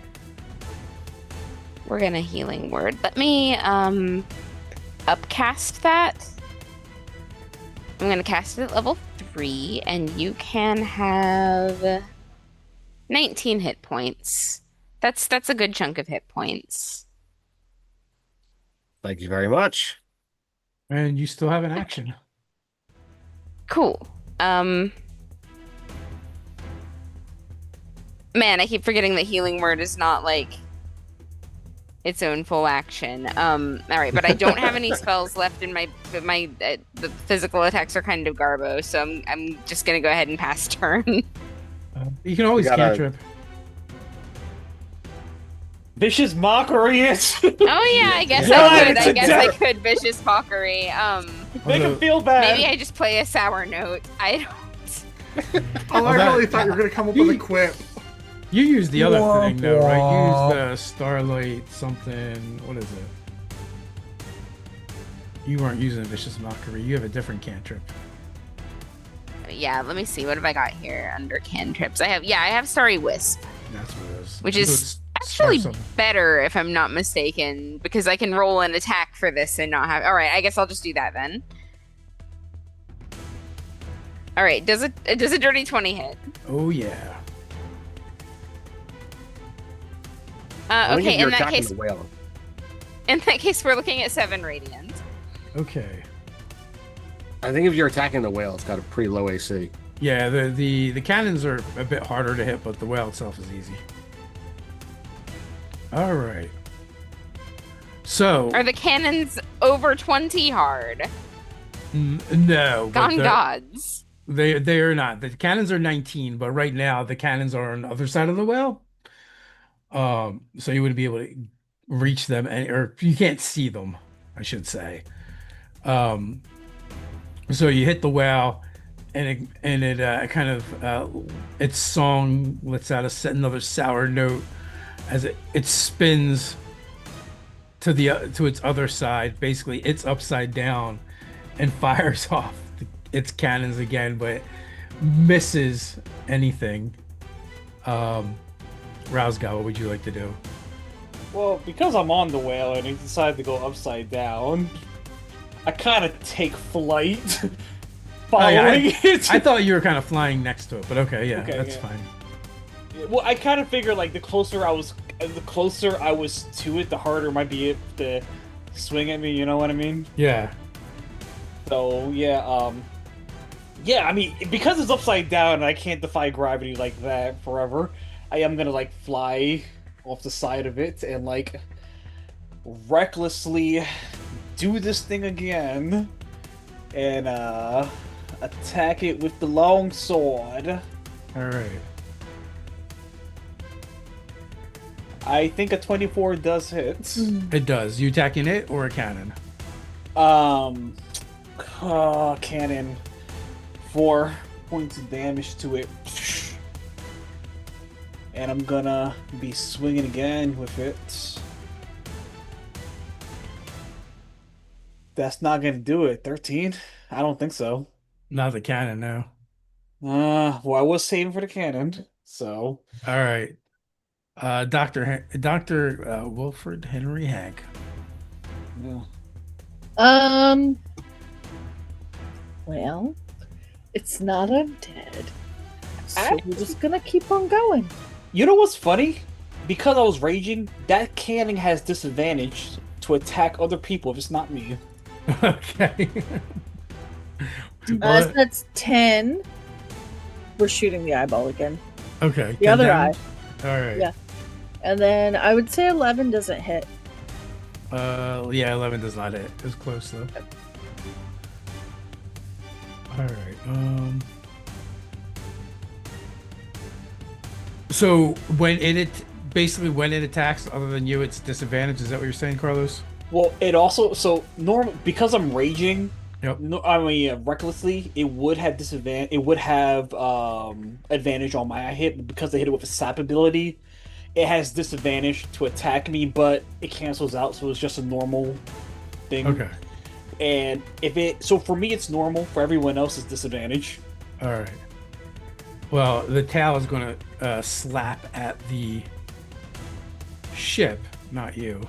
We're gonna healing word. Let me upcast that. I'm gonna cast it at level 3, and you can have 19 hit points. That's a good chunk of hit points. Thank you very much. And you still have an action. Cool. Man, I keep forgetting that healing word is not like its own full action. All right, but I don't have any spells left in my the physical attacks are kind of garbo, so I'm just gonna go ahead and pass turn. You can always cantrip. Vicious mockery is. Oh yeah, I guess God, I could. it's I a guess terror. I could vicious mockery. Make him feel bad. Maybe I just play a sour note. I don't. Oh, I really thought you were going to come up with a quip. You used the other Wah, thing though, wah. right? Use the starlight something. What is it? You weren't using vicious mockery. You have a different cantrip. Yeah, let me see. What have I got here under cantrips? I have Starry Wisp, That's what it is. which So is it's actually star something. better if I'm not mistaken, because I can roll an attack for this and not have. All right, I guess I'll just do that then. All right, does a dirty 20 hit? Oh yeah. I think Okay, if you're in that attacking case, the whale. we're looking at 7 radiant. Okay. I think if you're attacking the whale, it's got a pretty low AC. Yeah, the cannons are a bit harder to hit, but the whale itself is easy. All right. So Are the cannons over 20 hard? no, but Gone gods. they are not. The cannons are 19, but right now the cannons are on the other side of the well. So you wouldn't be able to reach them, or you can't see them, I should say. So you hit the well, and it kind of its song lets out another sour note as it spins to its other side. Basically, it's upside down and fires off its cannons again, but misses anything. Rousga, what would you like to do? Well, because I'm on the whale and it decided to go upside down, I kind of take flight following it. I thought you were kind of flying next to it, but okay, that's yeah. fine. Well, I kind of figured like the closer I was to it, the harder it might be it to swing at me. You know what I mean? Yeah. So yeah, I mean, because it's upside down and I can't defy gravity like that forever, I am gonna like fly off the side of it and like recklessly do this thing again and attack it with the long sword. All right. I think a 24 does hit. It does. You attacking it or a cannon? Cannon. 4 points of damage to it. And I'm gonna be swinging again with it. That's not gonna do it. 13? I don't think so. Not the cannon, no. Well, I was saving for the cannon, so. All right. Dr. Wilfred Henry Hank. Yeah. Well, it's not undead. So we're just gonna keep on going. You know what's funny? Because I was raging, that cannon has disadvantage to attack other people if it's not me. Okay. So that's 10. We're shooting the eyeball again. Okay. The other eye. All right. Yeah. And then I would say 11 doesn't hit. Yeah, 11 does not hit. It's close though. All right. So when it attacks, other than you, it's disadvantage. Is that what you're saying, Carlos? Well, it also because I'm raging. Yep. No, I mean recklessly, it would have disadvantage. It would have advantage on my hit, but because I hit it with a sap ability, it has disadvantage to attack me, but it cancels out, so it's just a normal thing. Okay. And for me it's normal. For everyone else, it's disadvantage. All right. Well, the tail is going to slap at the ship, not you.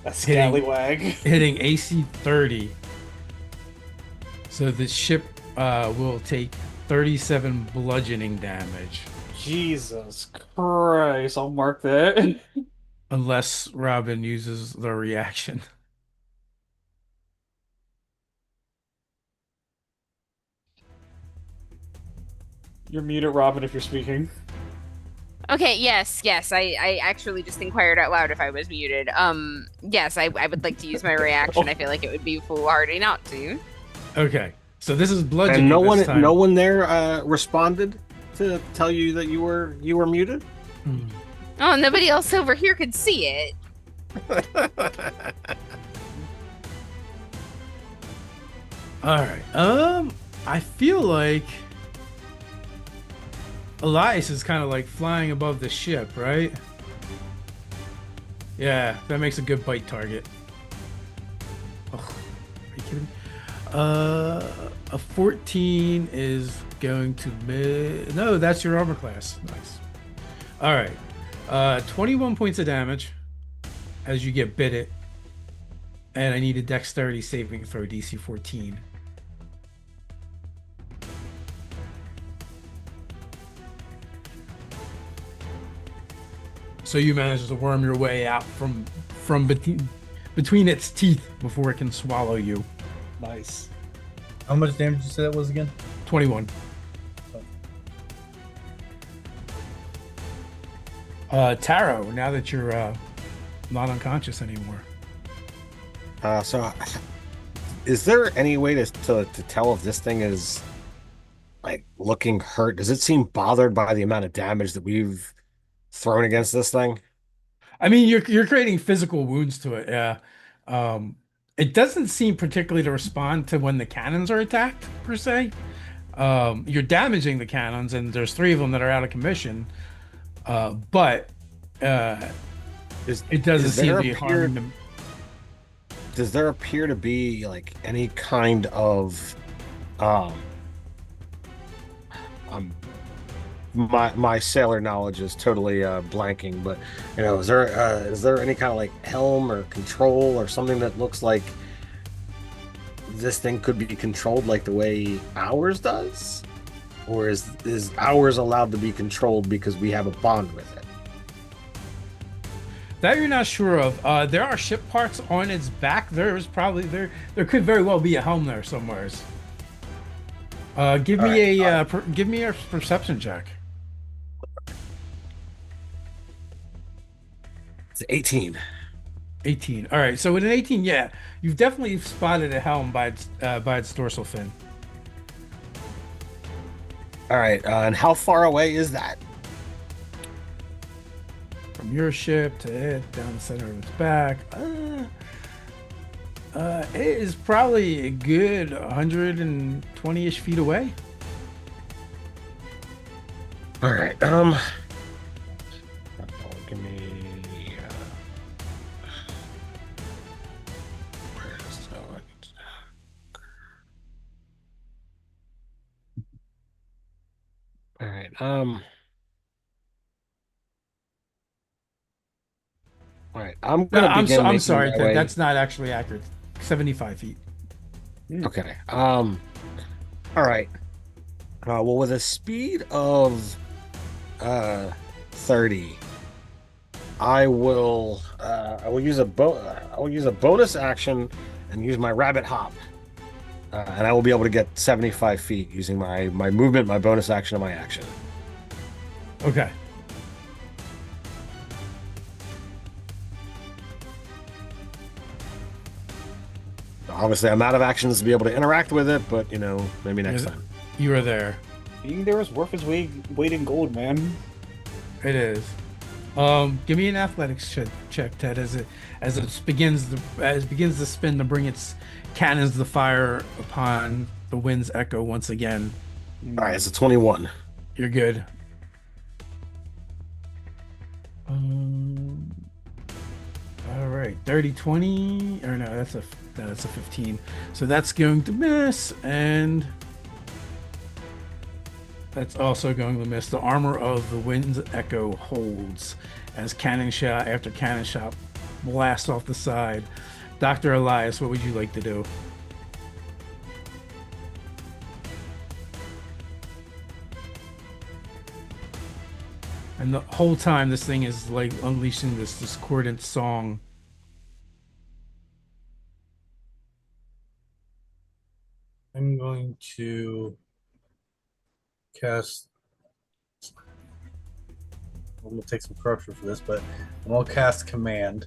A scallywag. Hitting AC 30. So the ship will take 37 bludgeoning damage. Jesus Christ, I'll mark that. Unless Robin uses the reaction. You're muted, Robin, if you're speaking. Okay, yes. I actually just inquired out loud if I was muted. Yes, I would like to use my reaction. I feel like it would be foolhardy not to. Okay, so this is bludgeoning. And no one there responded to tell you that you were muted. Oh, nobody else over here could see it. All right. I feel like Elias is kind of like flying above the ship, right? Yeah, that makes a good bite target. Ugh, are you kidding me? A 14 is going to be... No, that's your armor class. Nice. All right. 21 points of damage as you get bit. And I need a dexterity saving throw, DC 14. So you manage to worm your way out from between its teeth before it can swallow you. Nice. How much damage did you say that was again? 21. Taro, now that you're not unconscious anymore. So, is there any way to tell if this thing is like looking hurt? Does it seem bothered by the amount of damage that we've thrown against this thing? I mean, you're creating physical wounds to it. Yeah. It doesn't seem particularly to respond to when the cannons are attacked per se. You're damaging the cannons, and there's 3 of them that are out of commission. But it doesn't seem to be harming them. Does there appear to be like any kind of my sailor knowledge is totally blanking, but is there any kind of like helm or control or something that looks like this thing could be controlled like the way ours does? Or is ours allowed to be controlled because we have a bond with it? That you're not sure of. There are ship parts on its back. There could very well be a helm there somewhere. Give me a perception check. It's 18. 18. All right. So with an 18, yeah, you've definitely spotted a helm by its dorsal fin. All right. And how far away is that? From your ship to it, down the center of its back. It is probably a good 120-ish feet away. All right. Give me. Where's that? All right. All right. I'm sorry. That's not actually accurate. 75 feet. Okay. All right. Well, with a speed of 30, I will use a bonus action and use my rabbit hop, and I will be able to get 75 feet using my movement, my bonus action, and my action. Okay. Obviously, I'm out of actions to be able to interact with it, but maybe next time. You are there. Being there is worth its weight in gold, man. It is. Give me an athletics check, Ted, as it begins to spin to bring its cannons to fire upon the wind's echo once again. All right, it's a 21. You're good. All right, 30, 20, or no, that's a 15. So that's going to miss, and that's also going to miss. The armor of the wind's echo holds as cannon shot after cannon shot blasts off the side. Dr. Elias, what would you like to do? And the whole time, this thing is like unleashing this discordant song. I'm going to cast. I'm going to take some corruption for this, but I'm going to cast command.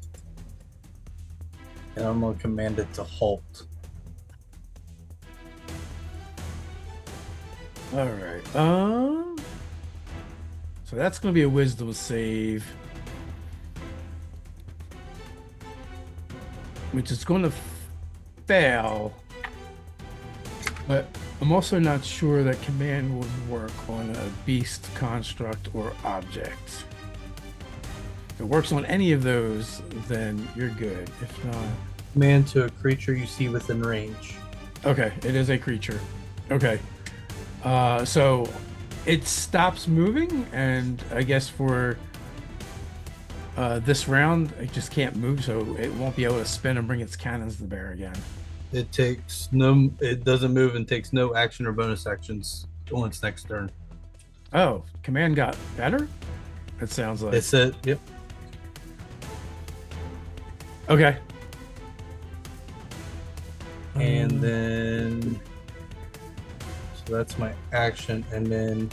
And I'm going to command it to halt. All right. So that's going to be a wisdom save, which is going to fail. But I'm also not sure that command would work on a beast, construct, or object. If it works on any of those, then you're good. If not... Command to a creature you see within range. Okay, it is a creature. Okay. So it stops moving, and I guess for this round, it just can't move, so it won't be able to spin and bring its cannons to bear again. It doesn't move and takes no action or bonus actions on its next turn. Oh, command got better? It sounds like. It's it, yep. Okay. And then, so that's my action. And then,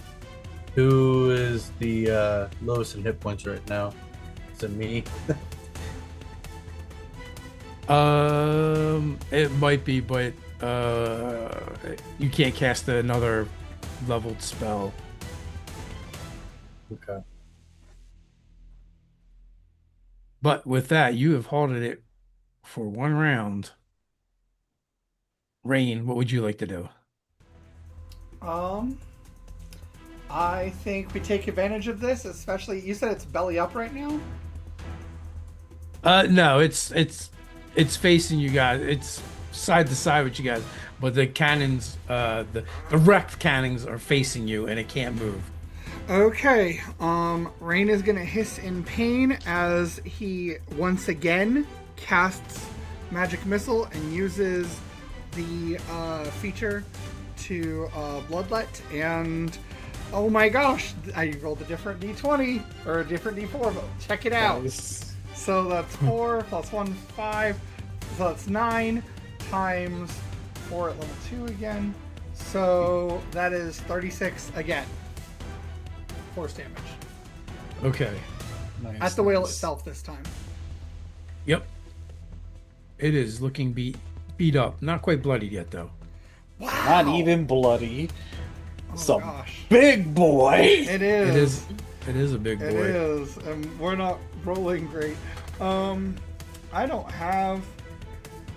who is the lowest in hit points right now? Is it me? It might be, but you can't cast another leveled spell. Okay. But with that, you have halted it for one round. Rain, what would you like to do? I think we take advantage of this, especially you said it's belly up right now. No, it's facing you guys. It's side to side with you guys, but the cannons, the wrecked cannons are facing you, and it can't move. Okay. Rain is gonna hiss in pain as he once again casts magic missile and uses the feature to bloodlet, and oh my gosh, I rolled a different d20 or a different d4, but check it out. Nice. So that's 4 plus 1, 5. So that's 9 times 4 at level 2 again. So that is 36 again. Force damage. Okay. Nice. At the whale itself this time. Yep. It is looking beat up. Not quite bloodied yet, though. Wow. Not even bloody. Oh Some gosh. big boy. It is. It is a big boy. It is. And we're not rolling great. I don't have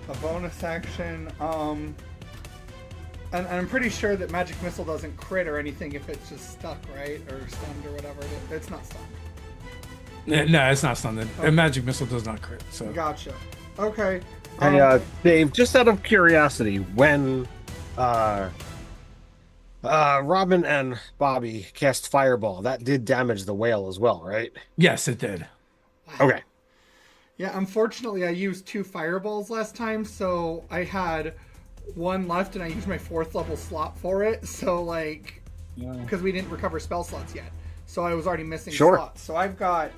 a bonus action. And I'm pretty sure that magic missile doesn't crit or anything if it's just stuck, right? Or stunned or whatever. It's not stunned. No, it's not stunned. Okay. A magic missile does not crit. So Gotcha. Okay. Hey, Dave, just out of curiosity, when Robin and Bobby cast Fireball, that did damage the whale as well, right? yes, it did. Okay. Yeah, unfortunately, I used 2 fireballs last time, so I had 1 left, and I used my 4th level slot for it. So, like, because we didn't recover spell slots yet, so I was already missing slots. So I've got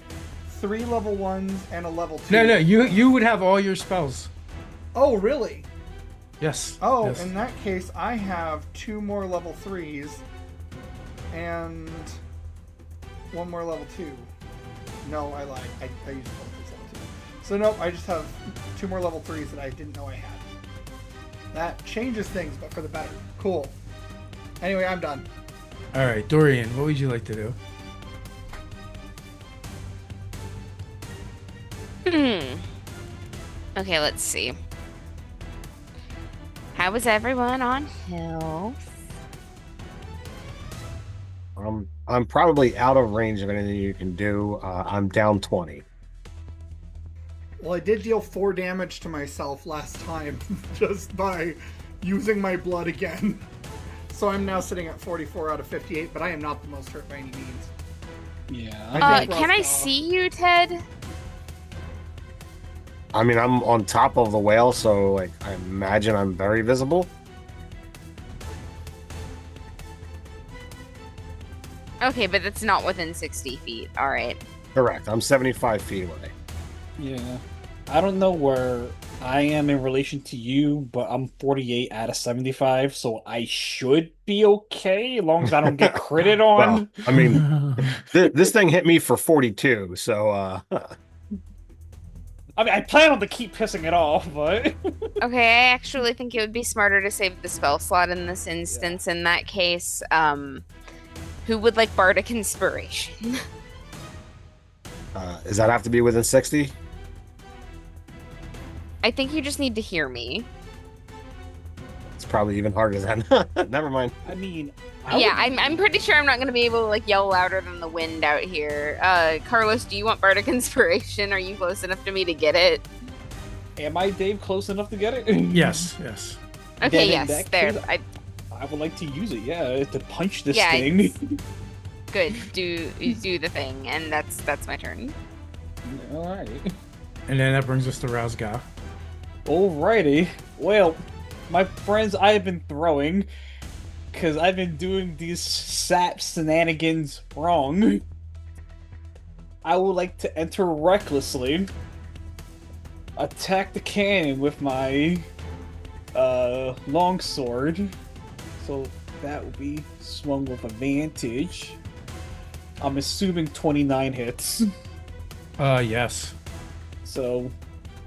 3 level 1s and a level 2. No, you would have all your spells. Oh, really? Yes. Oh, yes. in that case, I have 2 more level 3s and 1 more level 2. No, I lied. I used both as level 2. So nope, I just have 2 more level 3s that I didn't know I had. That changes things, but for the better. Cool. Anyway, I'm done. All right, Dorian, what would you like to do? Okay, let's see. How is everyone on health? I'm probably out of range of anything you can do. I'm down 20. Well, I did deal 4 damage to myself last time just by using my blood again. So I'm now sitting at 44 out of 58, but I am not the most hurt by any means. Yeah. Can I see you, Ted? I mean, I'm on top of the whale, so like I imagine I'm very visible. Okay, but that's not within 60 feet. All right. Correct. I'm 75 feet away. Yeah. I don't know where I am in relation to you, but I'm 48 out of 75, so I should be okay as long as I don't get critted on. Well, I mean, this thing hit me for 42, so I mean, I plan on to keep pissing it off, but Okay, I actually think it would be smarter to save the spell slot in this instance. In that case, who would like Bardic Inspiration? does that have to be within 60? I think you just need to hear me. It's probably even harder than. Never mind. I mean, I'm pretty sure I'm not going to be able to like yell louder than the wind out here. Carlos, do you want Bardic Inspiration? Are you close enough to me to get it? Am I, Dave, close enough to get it? Yes. Okay, Then in yes, that there. case, I would like to use it, yeah, to punch this Yeah, thing. Good. Do the thing, and that's my turn. Alright. And then that brings us to Razgar. Alrighty. Well, my friends, I have been throwing because I've been doing these sap shenanigans wrong. I would like to enter recklessly, attack the cannon with my longsword. So that would be swung with advantage. I'm assuming 29 hits. Yes. So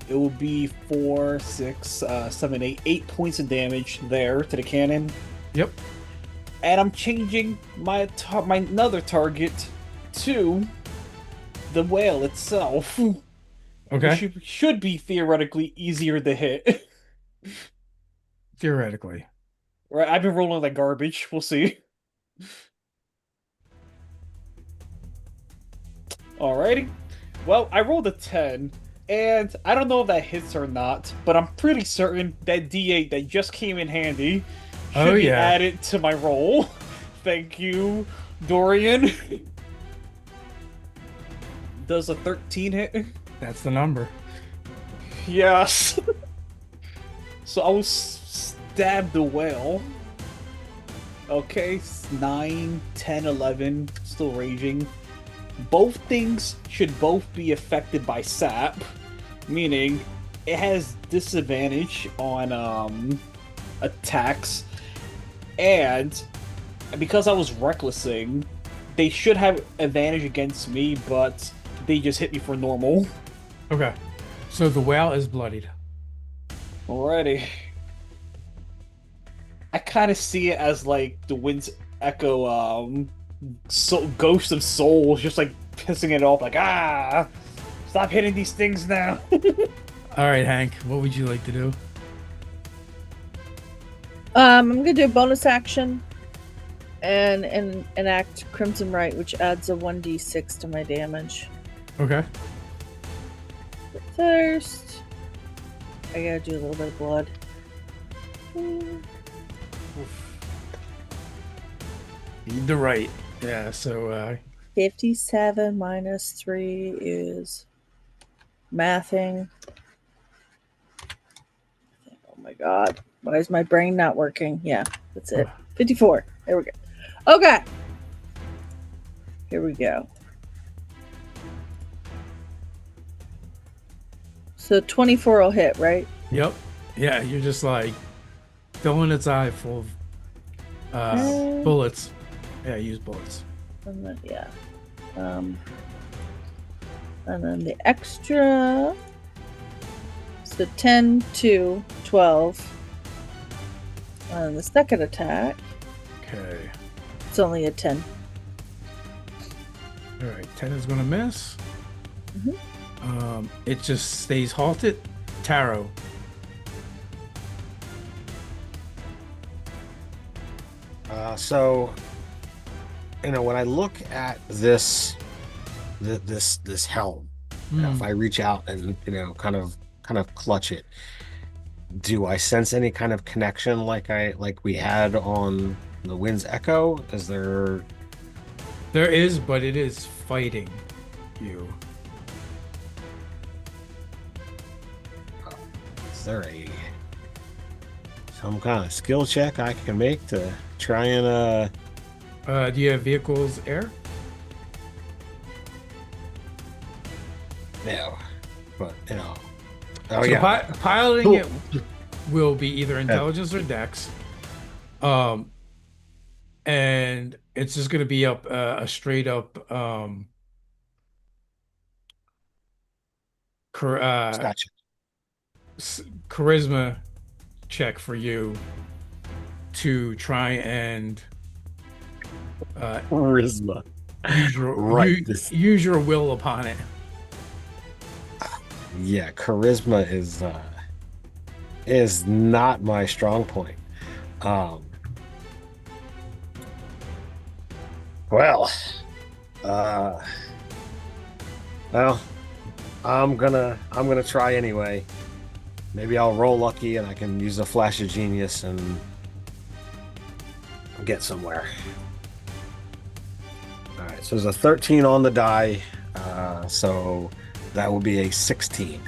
it will be 4, 6, 7, 8, 8 points of damage there to the cannon. Yep. And I'm changing my another target to the whale itself. Okay. Which should be theoretically easier to hit. Theoretically. Right, I've been rolling like garbage. We'll see. Alrighty. Well, I rolled a 10, and I don't know if that hits or not, but I'm pretty certain that D8 that just came in handy should be added to my roll. Thank you, Dorian. Does a 13 hit? That's the number. Yes. So I will stab the whale. Okay, 9, 10, 11, still raging. Both things should both be affected by sap, meaning it has disadvantage on attacks, and because I was recklessing, they should have advantage against me, but they just hit me for normal. Okay. So the whale is bloodied. Alrighty. I kind of see it as like the wind's echo, ghost of souls, just like pissing it off, like, stop hitting these things now. All right, Hank, what would you like to do? I'm gonna do a bonus action and enact Crimson Right, which adds a 1d6 to my damage. Okay. But first, I gotta do a little bit of blood. Need the right. Yeah, so 57 minus 3 is mathing. Oh my god. Why is my brain not working? Yeah, that's it. 54. There we go. Okay. Here we go. So 24 will hit, right? Yep. Yeah, you're just like filling its eye full of bullets. Yeah, use bullets. And then, yeah. And then the extra. So 10 to 12. And the second attack. Okay. It's only a 10. All right, 10 is going to miss. Mm-hmm. It just stays halted. Taro. So, when I look at this helm, if I reach out and kind of clutch it, do I sense any kind of connection like we had on the Wind's Echo? Is there? There is, but it is fighting you. Is there some kind of skill check I can make to try and do you have vehicles air? No, but Oh, so yeah. Piloting it will be either intelligence or dex. And it's just going to be up a straight up gotcha. Charisma check for you to try and charisma. Use your will upon it. Yeah, charisma is not my strong point. Well, I'm gonna try anyway. Maybe I'll roll lucky and I can use a flash of genius and get somewhere. All right, so there's a 13 on the die, so that will be a 16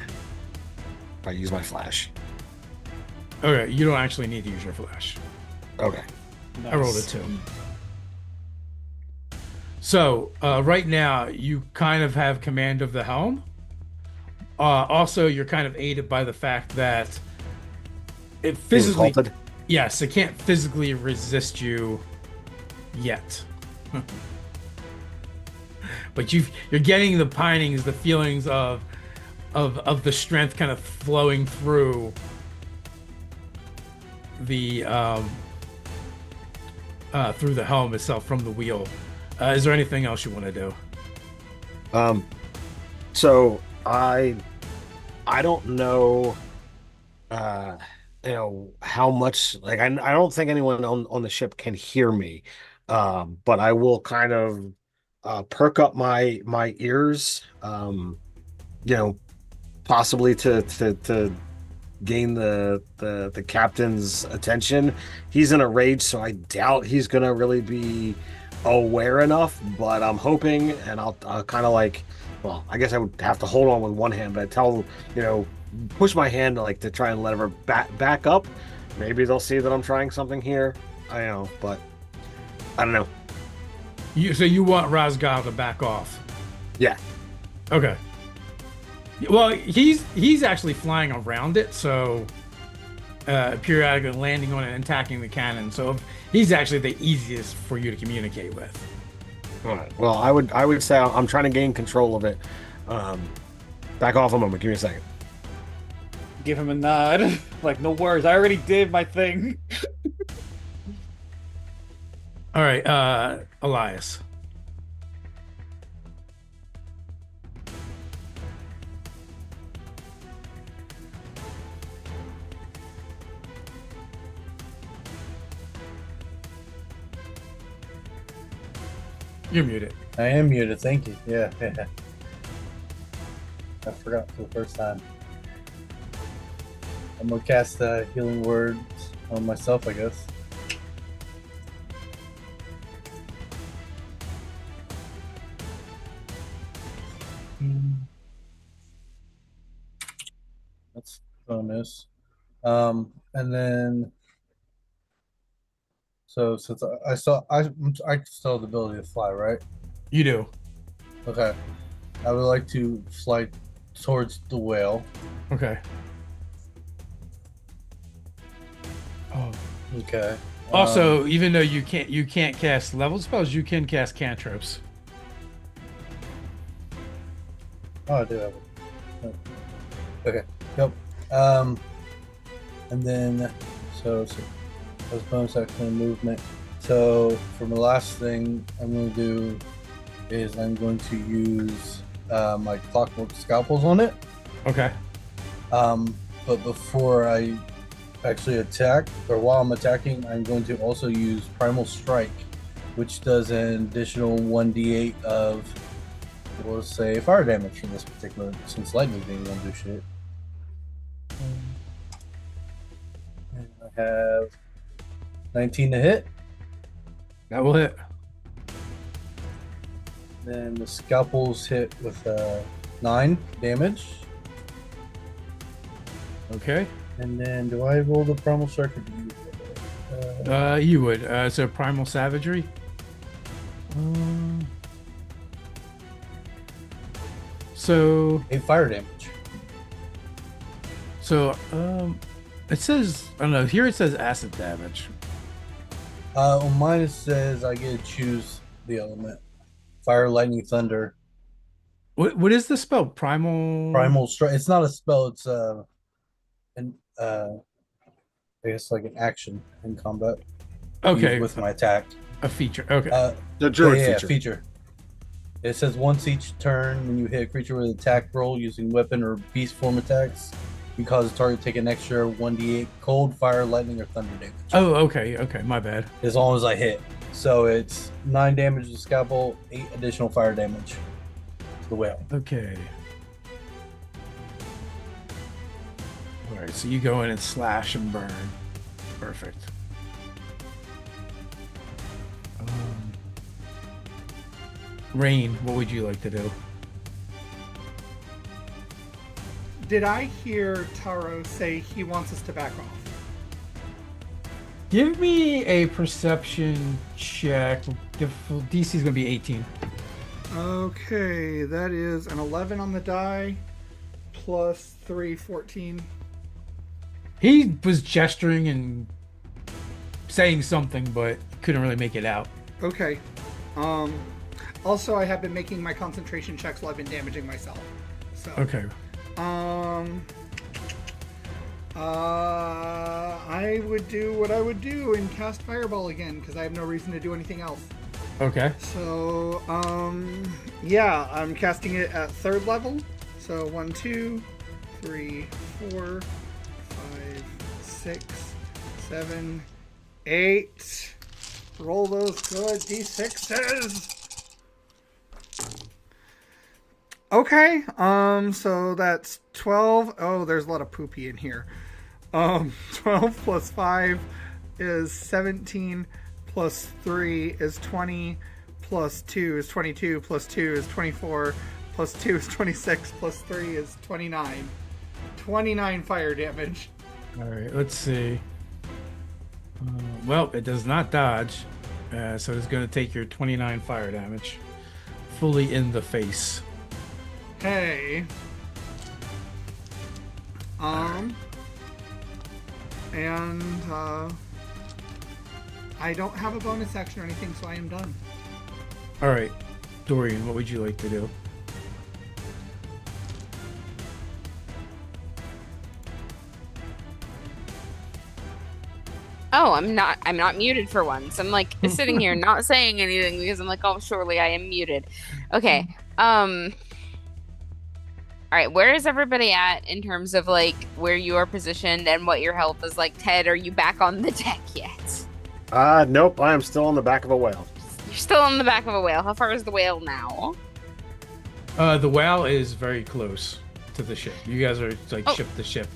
if I use my flash. Okay, you don't actually need to use your flash. Okay. Nice. I rolled a 2. So right now you kind of have command of the helm. Also, you're kind of aided by the fact that it physically, yes, it can't physically resist you yet. But you're getting the pinings, the feelings of of the strength kind of flowing through the helm itself from the wheel. Is there anything else you want to do? So I don't know, how much, like, I don't think anyone on the ship can hear me. But I will kind of perk up my ears, possibly to gain the captain's attention. He's in a rage, so I doubt he's gonna really be aware enough, but I'm hoping, and I'll kind of like, well, I guess I would have to hold on with one hand, but I tell, push my hand like to try and let her back up. Maybe they'll see that I'm trying something here. I know, but I don't know. So you want Razgal to back off? Yeah. Okay. Well, he's actually flying around it, so periodically landing on it and attacking the cannon. So he's actually the easiest for you to communicate with. All right. Well, I would say I'm trying to gain control of it. Back off a moment. Give me a second. Give him a nod. Like, no worries. I already did my thing. All right, Elias. You're muted. I am muted. Thank you. Yeah. I forgot for the first time. I'm gonna cast healing words on myself, I guess. That's bonus. And then, so since I still have the ability to fly, right? You do. Okay. I would like to fly towards the whale. Okay. Oh. Okay. Also, even though you can't cast level spells, you can cast cantrips. Oh, I do have it. Okay. Yep. And then so that's bonus action and movement. So for my last thing I'm going to do is I'm going to use my clockwork scalpels on it. Okay. But before I actually attack, or while I'm attacking, I'm going to also use Primal Strike, which does an additional 1d8 of, we'll say, fire damage from this particular, since lightning being gonna do shit. And I have 19 to hit. That will hit. Then the scalpels hit with 9 damage. Okay. And then do I roll the Primal Strike or do you? You would. So primal savagery. So 8 fire damage. So it says, I don't know. Here it says acid damage. On mine it says I get to choose the element: fire, lightning, thunder. What is the spell? Primal Strike. It's not a spell. It's I guess like an action in combat. Okay. With my attack. A feature. Okay. The druid feature. Feature. It says once each turn, when you hit a creature with an attack roll using weapon or beast form attacks, you cause the target to take an extra 1d8 cold, fire, lightning, or thunder damage. Oh, okay. Okay, my bad. As long as I hit. So it's 9 damage to scalpel, 8 additional fire damage to the whale. Okay. All right, so you go in and slash and burn. Perfect. Rain, what would you like to do? Did I hear Taro say he wants us to back off? Give me a perception check. DC is going to be 18. Okay, that is an 11 on the die, plus 3, 14. He was gesturing and saying something, but couldn't really make it out. Okay. Also, I have been making my concentration checks while I've been damaging myself. So. Okay. I would do what I would do and cast Fireball again because I have no reason to do anything else. Okay. So, yeah, I'm casting it at 3rd level. So 1, 2, 3, 4, 5, 6, 7, 8. Roll those good d6s. Okay, so that's 12. Oh, there's a lot of poopy in here. 12 plus 5 is 17, plus 3 is 20, plus 2 is 22, plus 2 is 24, plus 2 is 26, plus 3 is 29. 29 fire damage. All right, let's see. Well, it does not dodge, so it's going to take your 29 fire damage. Fully in the face. Hey. And I don't have a bonus action or anything, so I am done. All right, Dorian, what would you like to do? Oh, I'm not muted for once. I'm like sitting here not saying anything because I'm like, oh, surely I am muted. Okay. All right, where is everybody at in terms of like where you are positioned and what your health is like? Ted, are you back on the deck yet? Nope, I am still on the back of a whale. You're still on the back of a whale. How far is the whale now? The whale is very close to the ship. You guys are like ship to ship.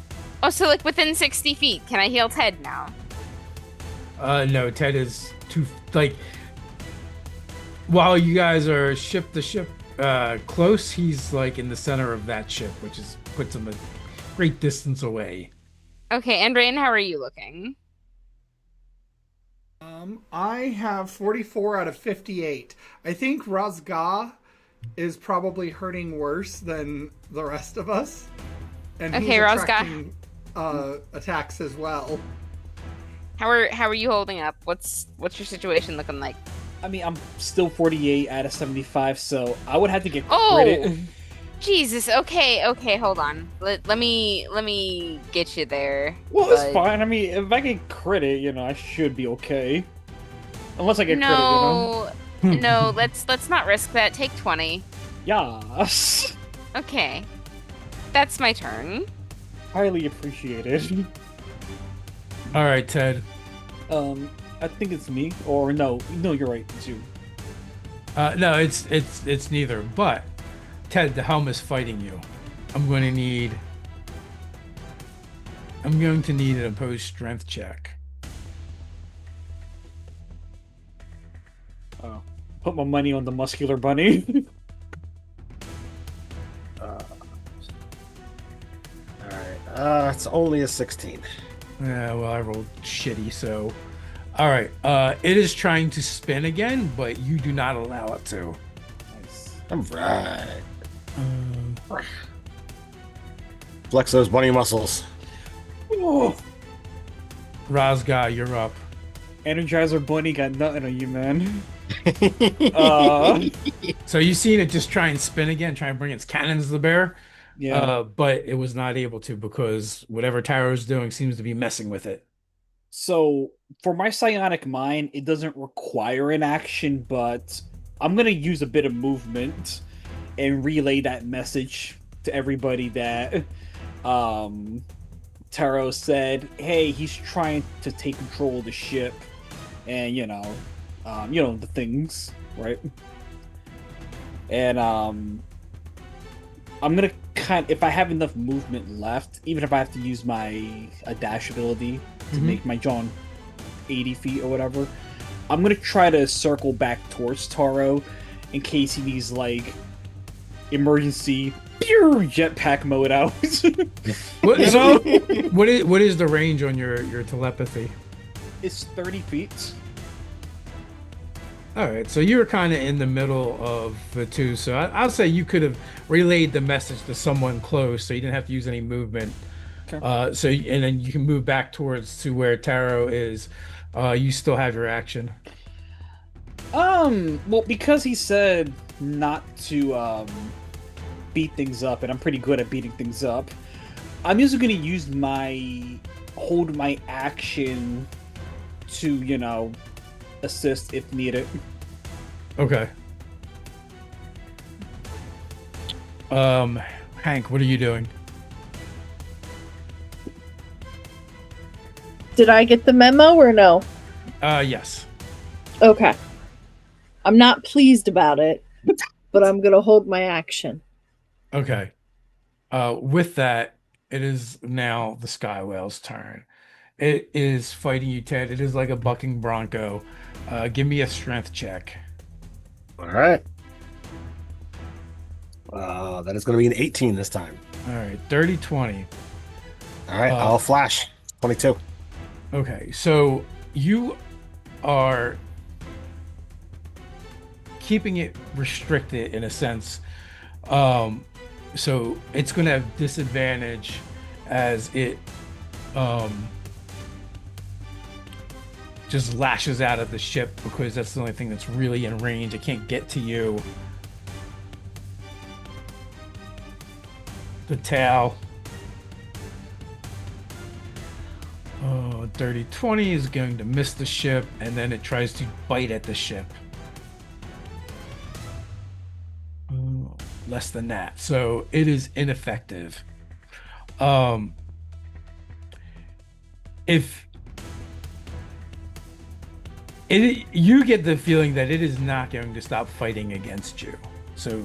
Oh, so like within 60 feet. Can I heal Ted now? No, Ted is too like. While you guys are ship to ship close, he's like in the center of that ship, which is puts him a great distance away. Okay, and Rain, how are you looking? I have 44 out of 58. I think Razga is probably hurting worse than the rest of us. And Okay, he's Razga. attracting attacks as well. How are you holding up? What's your situation looking like? I mean, I'm still 48 out of 75, so I would have to get Oh! credit. Jesus. Okay, hold on. Let me get you there. Well, it's bud. fine. I mean, if I get credit, I should be okay. Unless I get No, no. Let's not risk that. Take 20. Yes. Okay, that's my turn. Highly appreciated. All right, Ted. I think it's me, or no, you're right, it's you. No, it's neither. But Ted, the helm is fighting you. I'm going to need an opposed strength check. Oh, put my money on the muscular bunny. Alright, it's only a 16. Yeah, well, I rolled shitty, so. All right, it is trying to spin again, but you do not allow it to. Nice. I'm right. Flex those bunny muscles. Oh, Razga, you're up. Energizer bunny got nothing on you, man. So you seen it just try and spin again, try and bring its cannons to the bear. Yeah. But it was not able to because whatever Taro's doing seems to be messing with it. So for my psionic mind, it doesn't require an action, but I'm gonna use a bit of movement and relay that message to everybody that Taro said, hey, he's trying to take control of the ship and the things, right? And I'm gonna if I have enough movement left, even if I have to use my dash ability to make my John 80 feet or whatever, I'm gonna try to circle back towards Taro in case he needs like emergency jetpack mode out. What is the range on your telepathy? It's 30 feet. All right, so you're kind of in the middle of the two. So I'll say you could have relayed the message to someone close, so you didn't have to use any movement. Okay. And then you can move back to where Taro is. You still have your action. Well, because he said not to beat things up, and I'm pretty good at beating things up. I'm just gonna use my hold my action to, assist if needed. Okay. Hank, what are you doing? Did I get the memo or no? Yes. Okay. I'm not pleased about it, but I'm gonna hold my action. Okay. With that, it is now the Sky Whale's turn. It is fighting you, Ted. It is like a bucking bronco. Give me a strength check. All right. That is going to be an 18 this time. All right, 30, 20. All right, I'll flash. 22. Okay, so you are keeping it restricted in a sense. So it's going to have disadvantage as it just lashes out of the ship because that's the only thing that's really in range. It can't get to you. The tail. Dirty 20 is going to miss the ship, and then it tries to bite at the ship. Less than that. So it is ineffective. If you get the feeling that it is not going to stop fighting against you. So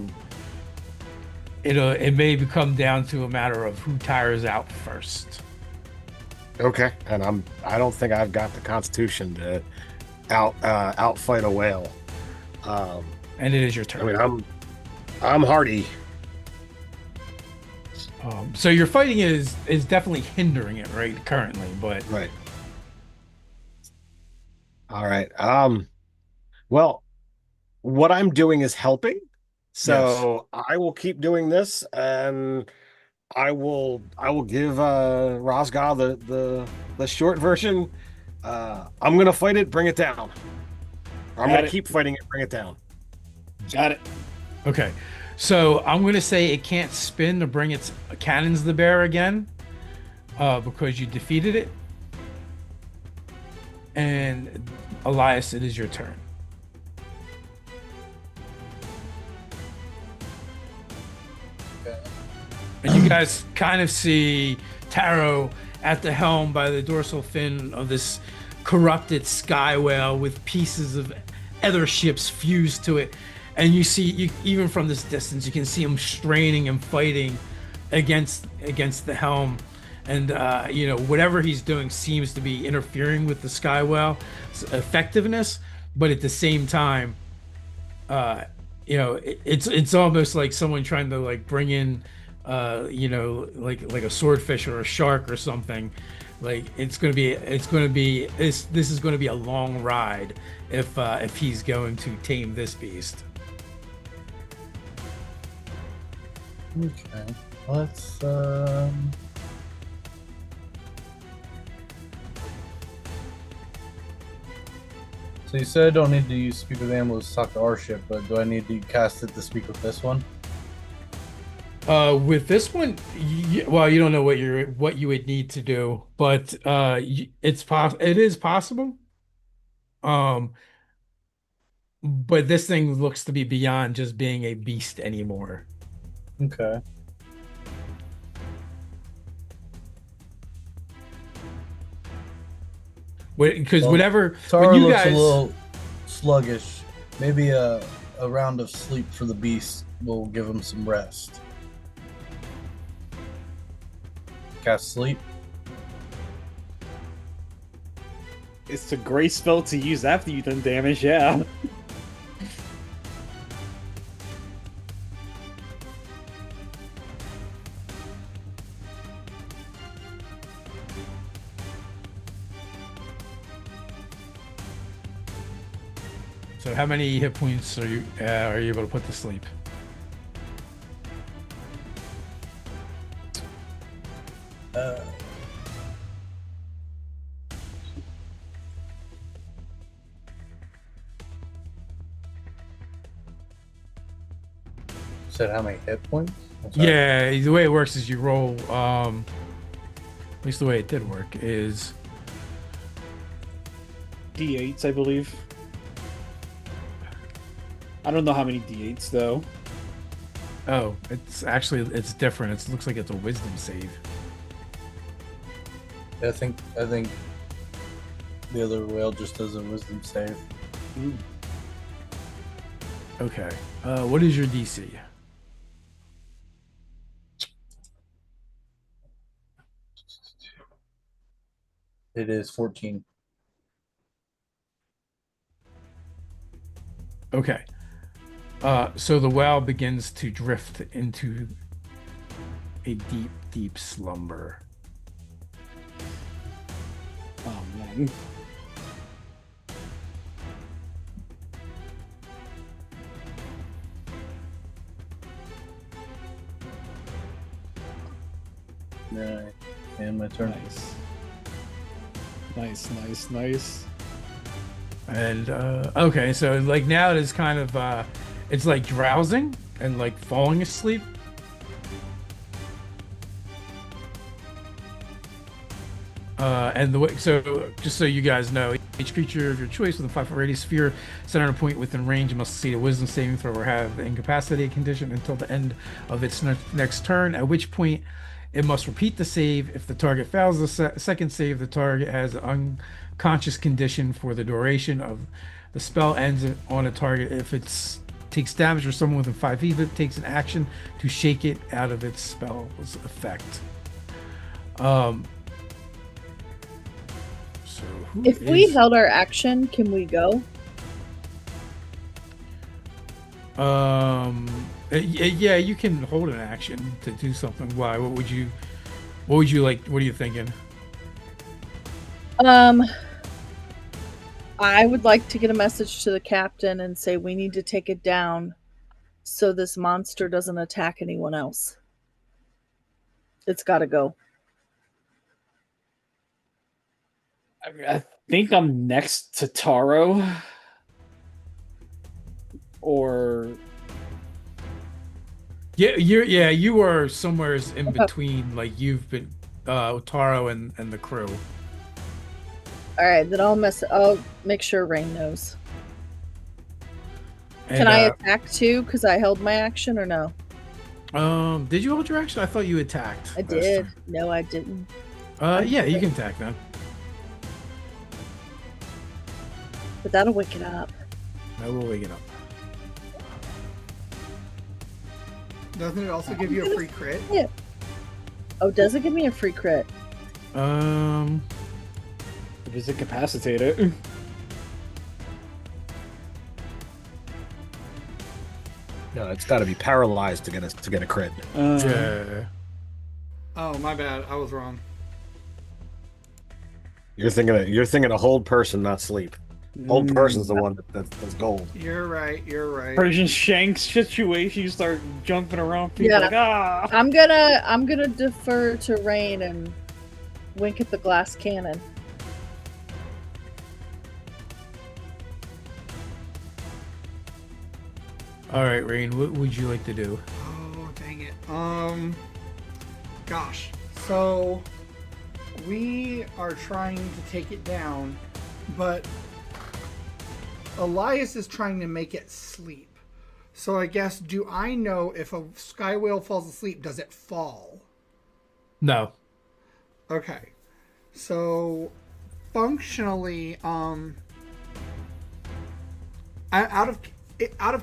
it may become down to a matter of who tires out first. Okay, and I don't think I've got the constitution to outfight a whale. And it is your turn. I mean, I'm hardy. So your fighting is definitely hindering it right currently, but Right. All right. Well, what I'm doing is helping. So I will keep doing this, and I will give Rosga the short version. I'm gonna fight it, bring it down. Or I'm gonna keep fighting it, bring it down. Got it. okay. So I'm gonna say it can't spin to bring its cannons to bear again, because you defeated it. And Elias, it is your turn. And you guys kind of see Taro at the helm by the dorsal fin of this corrupted sky whale with pieces of other ships fused to it. And you see, even from this distance, you can see him straining and fighting against the helm. And, whatever he's doing seems to be interfering with the sky whale's effectiveness. But at the same time, it's almost like someone trying to like bring in like a swordfish or a shark or something. Like this is going to be a long ride if he's going to tame this beast. Okay, let's So you said I don't need to use Speak with Animals to talk to our ship, but do I need to cast it to speak with this one? With this one, well, you don't know what you would need to do, but it is possible. But this thing looks to be beyond just being a beast anymore. Okay. Because Well, whatever Tara when you looks guys, a little sluggish. Maybe a round of sleep for the beast will give him some rest. Cast sleep. It's a great spell to use after you've done damage, yeah. so how many hit points are you able to put to sleep? Said how many hit points? Sorry. Yeah, the way it works is you roll. At least the way it did work is. D8s, I believe. I don't know how many D8s though. Oh, it's different. It looks like it's a wisdom save. I think the other whale just does a wisdom save. Okay. What is your DC? It is 14. Okay. So the whale begins to drift into a deep, deep slumber. Oh man. Yeah, and my turn. Nice. And okay, so like now it is kind of it's like drowsing and like falling asleep. And the way, so just so you guys know, each creature of your choice with a 5-foot radius sphere set on a point within range must succeed a wisdom saving throw or have the incapacitated condition until the end of its next turn, at which point it must repeat the save. If the target fails the second save, the target has an unconscious condition for the duration of the spell ends on a target. If it takes damage or someone within 5 feet of it takes an action to shake it out of its spell's effect. So If we held our action, can we go? Yeah, you can hold an action to do something. Why? What would you like? What are you thinking? I would like to get a message to the captain and say we need to take it down so this monster doesn't attack anyone else. It's got to go. I think I'm next to Taro. Or you are somewhere in between. Like you've been Taro and the crew. All right, then I'll make sure Rain knows. And, Can I attack too? Because I held my action, or no? Did you hold your action? I thought you attacked. I did. No, I didn't. Yeah, you can attack then. But that'll wake it up. I will wake it up. Doesn't it also give you a free crit? Yeah. Oh, does it give me a free crit? If it's incapacitated. No, it's got to be paralyzed to get a crit. Yeah. Oh, my bad. I was wrong. You're thinking a hold person, not sleep. Hold person's the one that's gold. You're right. Persian Shanks situation, you start jumping around people Yeah. like ah. I'm gonna defer to Rain and wink at the glass cannon. All right, Rain. What would you like to do? Oh, dang it. Gosh. So we are trying to take it down, but Elias is trying to make it sleep. So I guess, do I know if a sky whale falls asleep, does it fall? No. Okay. So functionally, out of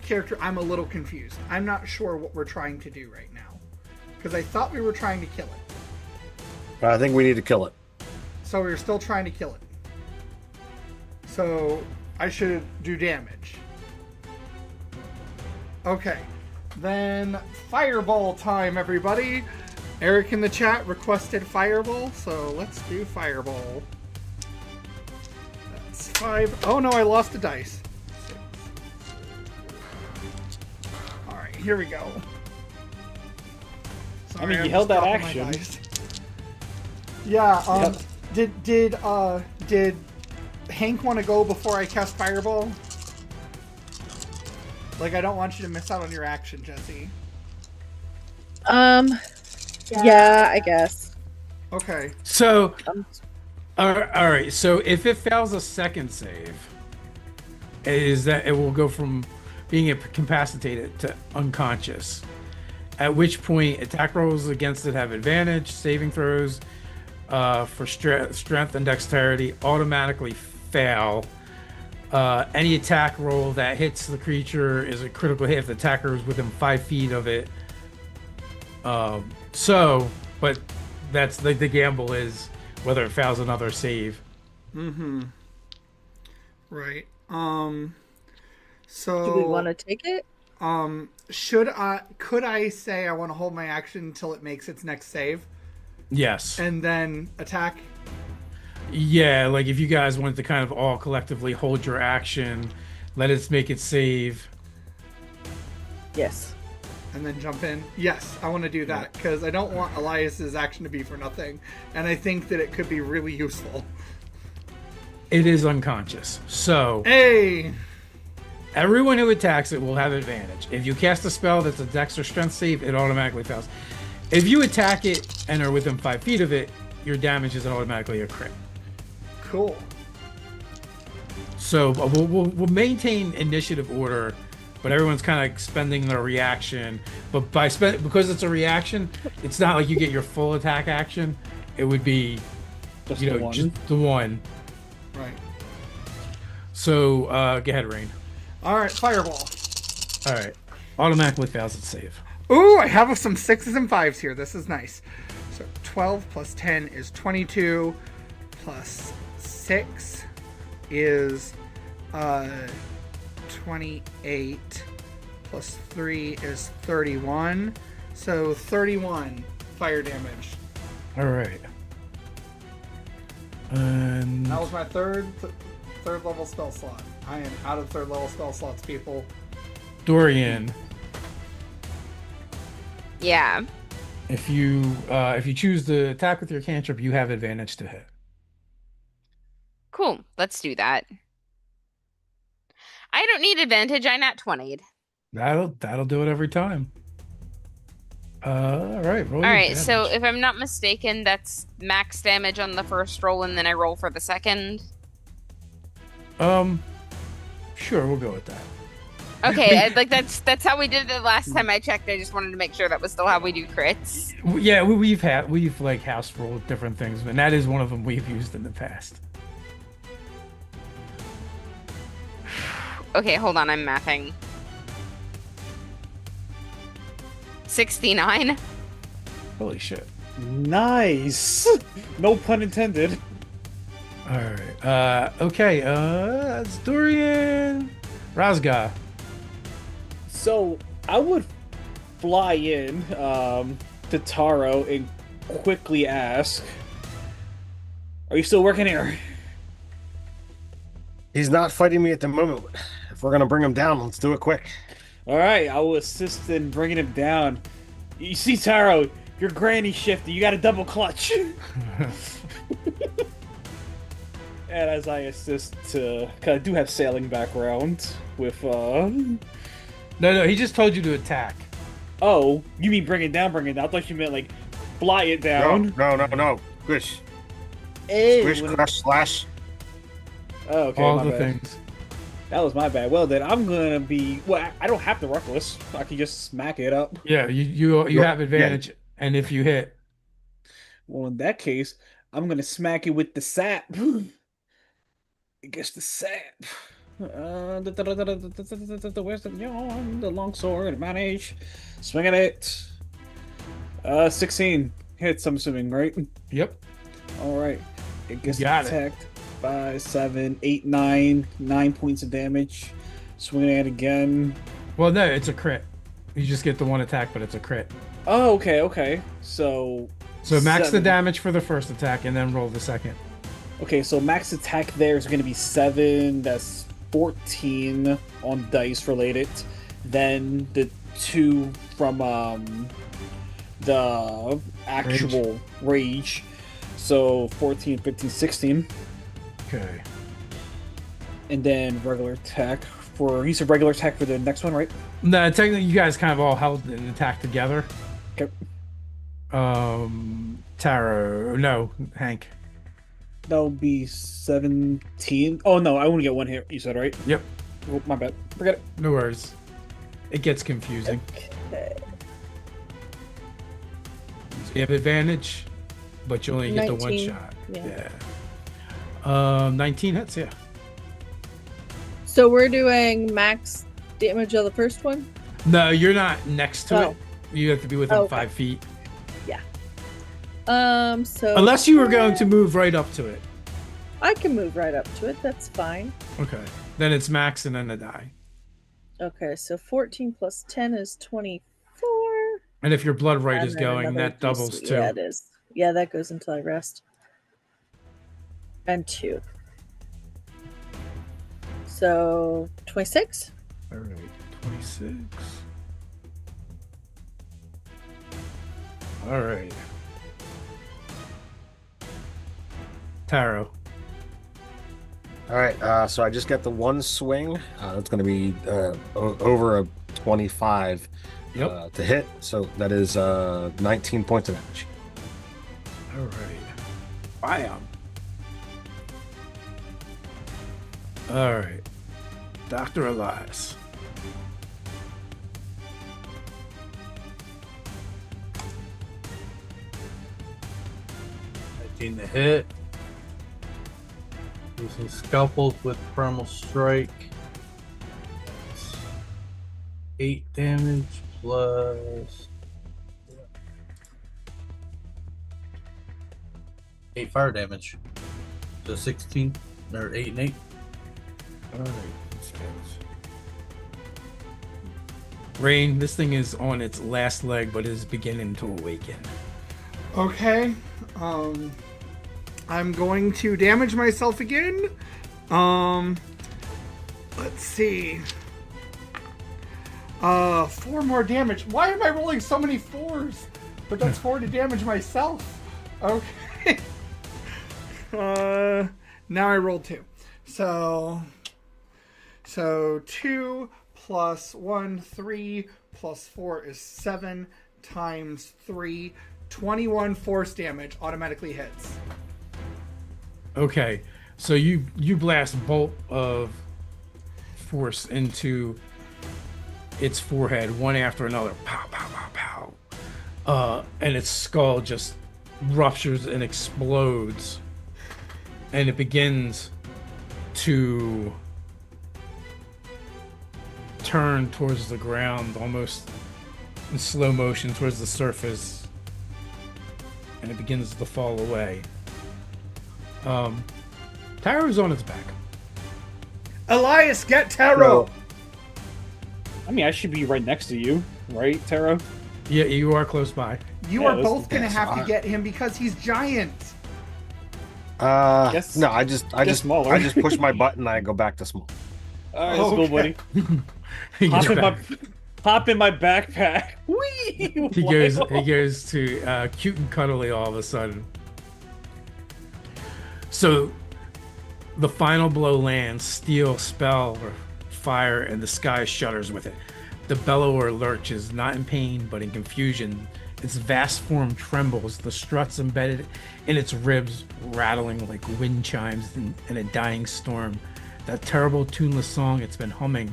character, I'm a little confused. I'm not sure what we're trying to do right now. Because I thought we were trying to kill it. I think we need to kill it. So we're still trying to kill it. So I should do damage. Okay. Then fireball time, everybody. Eric in the chat requested fireball, so let's do fireball. That's 5. Oh no, I lost a dice. 6. Alright, here we go. Sorry, I mean, you I'm held just that dropping my action. dice. Yeah, did Hank want to go before I cast fireball? Like, I don't want you to miss out on your action, Jesse. Yeah, I guess. Okay. So, Um, all right. So if it fails a second save, is that it will go from being incapacitated to unconscious. At which point, attack rolls against it have advantage. Saving throws for strength and dexterity automatically fail. Any attack roll that hits the creature is a critical hit if the attacker is within 5 feet of it. But that's the gamble is whether it fails another save. Mm-hmm. Right. So do we want to take it? could I say I want to hold my action until it makes its next save Yes. and then attack? Yeah, like if you guys wanted to kind of all collectively hold your action, let it make it save. Yes. And then jump in? Yes, I want to do that because I don't want Elias's action to be for nothing, and I think that it could be really useful. It is unconscious. So Hey! everyone who attacks it will have advantage. If you cast a spell that's a dex or strength save, it automatically fails. If you attack it and are within 5 feet of it, your damage is automatically a crit. Cool. So we'll maintain initiative order, but everyone's kind of spending their reaction. But because it's a reaction, it's not like you get your full attack action. It would be, Just you know, the one. just the one. Right. So go ahead, Rain. All right, fireball. All right, automatically fails its save. Ooh, I have some 6s and 5s here. This is nice. So 12 plus 10 is 22, plus 6 is 28, plus 3 is 31. So 31 fire damage. All right. And That was my third level spell slot. I am out of third level spell slots, people. Dorian, Yeah. if you choose to attack with your cantrip, you have advantage to hit. Cool. Let's do that. I don't need advantage. I nat 20'd. That'll do it every time. All right. Roll All your right. So damage. if I'm not mistaken, that's max damage on the first roll, and then I roll for the second. Sure, we'll go with that. Okay, that's how we did it last time I checked. I just wanted to make sure that was still how we do crits. Yeah, we've like house rolled different things, and that is one of them we've used in the past. Okay, hold on, I'm mathing. 69. Holy shit! Nice. No pun intended. All right. Okay. That's Dorian. Razga. So I would fly in to Taro and quickly ask, "Are you still working here?" He's not fighting me at the moment. If we're gonna bring him down, let's do it quick. All right, I will assist in bringing him down. You see, Taro, your granny shifty. You got a double clutch. And as I assist to, cause I do have sailing background with No, he just told you to attack. Oh, you mean bring it down? I thought you meant like fly it down. No. Squish. Hey, Squish, crush, slash. Oh, okay, All my the bad. things. That was my bad. Well, then I'm gonna be. Well, I don't have to reckless. I can just smack it up. Yeah, you have advantage, and if you hit, Well, in that case, I'm gonna smack it with the sap. I guess the sap. Where's the long sword? Manage. Swing at it. 16 hits. I'm assuming, right? yep. All right. It gets Got it. attacked. 5, 7, 8, 9. 9 points of damage. Swing at it again. Well, no, it's a crit. You just get the one attack, but it's a crit. Oh, okay. So max the 7. damage for the first attack, and then roll the second. Okay, so max attack there is going to be 7. That's 14 on dice related. Then the 2 from the actual rage. So 14, 15, 16. Okay. And then regular attack for... You said regular attack for the next one, right? No, technically, you guys kind of all held an attack together. Okay. Taro. No, Hank. That'll be 17. Oh no, I only get one hit. You said right? Yep. Oh, my bad. Forget it. No worries. It gets confusing. Okay. You have advantage, but you only get the one 19, shot. yeah. 19 hits, yeah. So we're doing max damage of the first one? No, you're not next to Oh. it. You have to be within Okay. 5 feet. So Unless you were going to move right up to it. I can move right up to it. That's fine. Okay. Then it's max and then a die. Okay, so 14 plus 10 is 24. And if your blood right And is then going, another that doubles DC. too. Yeah, it is. Yeah, that goes until I rest. And 2. So 26. All right. 26. All right. Taro. All right, so I just get the one swing. That's going to be over a 25 Yep. to hit. So that is 19 points of damage. All right. Bam. All right. Dr. Elias. To hit. Do some scalpels with primal strike. 8 damage plus 8 fire damage. So 16 or 8 and 8. All right. Rain, this thing is on its last leg, but is beginning to awaken. Okay. I'm going to damage myself again. Let's see. 4 more damage. Why am I rolling so many 4s? But that's 4 to damage myself. Okay. Now I rolled 2. So 2 plus 1, 3 plus 4 is 7 times 3. 21 force damage automatically hits. Okay, so you blast bolt of force into its forehead, one after another. Pow, pow, pow, pow. And its skull just ruptures and explodes. And it begins to turn towards the ground, almost in slow motion towards the surface. And it begins to fall away. Taro's on its back. Elias, get Taro! I mean, I should be right next to you, right, Taro? Yeah, you are close by. You Yeah, are let's both do gonna that. have to get him because he's giant. Guess- No, I just smaller. I just push my button and I go back to small. All right, let's go, buddy. He Hop goes in, my, back. hop in my backpack. Whee! He goes to cute and cuddly all of a sudden. So the final blow lands, steel, spell, or fire, and the sky shudders with it. The bellower lurches, not in pain, but in confusion. Its vast form trembles, the struts embedded in its ribs rattling like wind chimes in a dying storm. That terrible tuneless song it's been humming,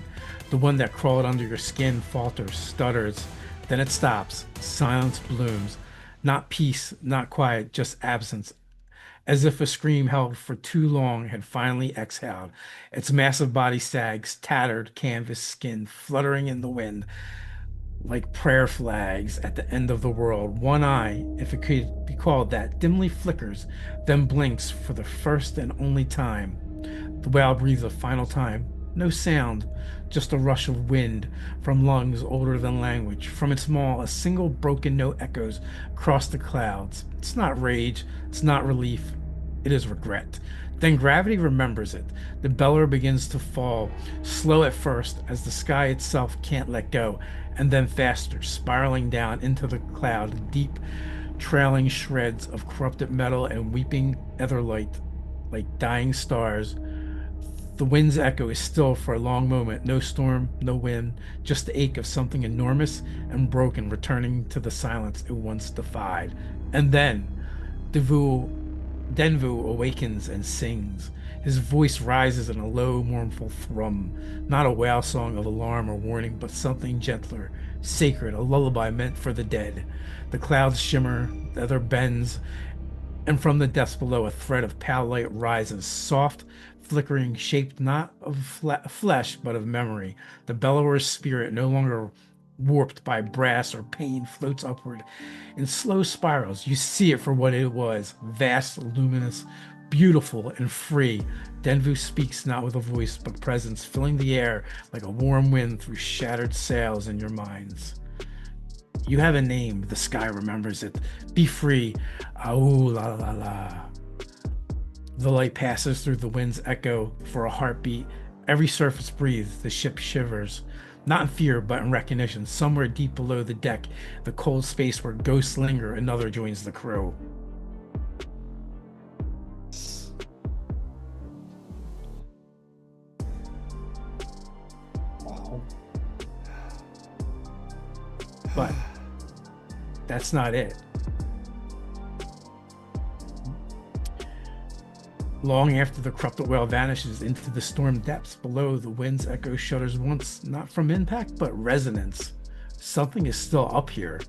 the one that crawled under your skin, falters, stutters. Then it stops. Silence blooms. Not peace, not quiet, just absence. As if a scream held for too long had finally exhaled. Its massive body sags, tattered canvas skin fluttering in the wind like prayer flags at the end of the world. One eye, if it could be called that, dimly flickers, then blinks for the first and only time. The whale breathes a final time. No sound, just a rush of wind from lungs older than language. From its maw, a single broken note echoes across the clouds. It's not rage, it's not relief, it is regret. Then gravity remembers it. The bellower begins to fall, slow at first as the sky itself can't let go, and then faster, spiraling down into the cloud, deep, trailing shreds of corrupted metal and weeping ether light like dying stars The wind's echo is still for a long moment. No storm, no wind, just the ache of something enormous and broken returning to the silence it once defied. And then Denvu awakens and sings. His voice rises in a low, mournful thrum, not a wail song of alarm or warning, but something gentler, sacred, a lullaby meant for the dead. The clouds shimmer, the other bends, and from the depths below a thread of pale light rises, soft, flickering, shaped not of flesh, but of memory. The bellower's spirit, no longer warped by brass or pain, floats upward in slow spirals. You see it for what it was, vast, luminous, beautiful, and free. Denvu speaks not with a voice, but presence, filling the air like a warm wind through shattered sails in your minds. You have a name, the sky remembers it. Be free. Aou la la la. The light passes through the wind's echo for a heartbeat. Every surface breathes, the ship shivers. Not in fear, but in recognition. Somewhere deep below the deck, the cold space where ghosts linger, another joins the crew. Wow. But that's not it. Long after the corrupted whale vanishes into the storm depths below, the wind's echo shudders once, not from impact, but resonance. Something is still up here,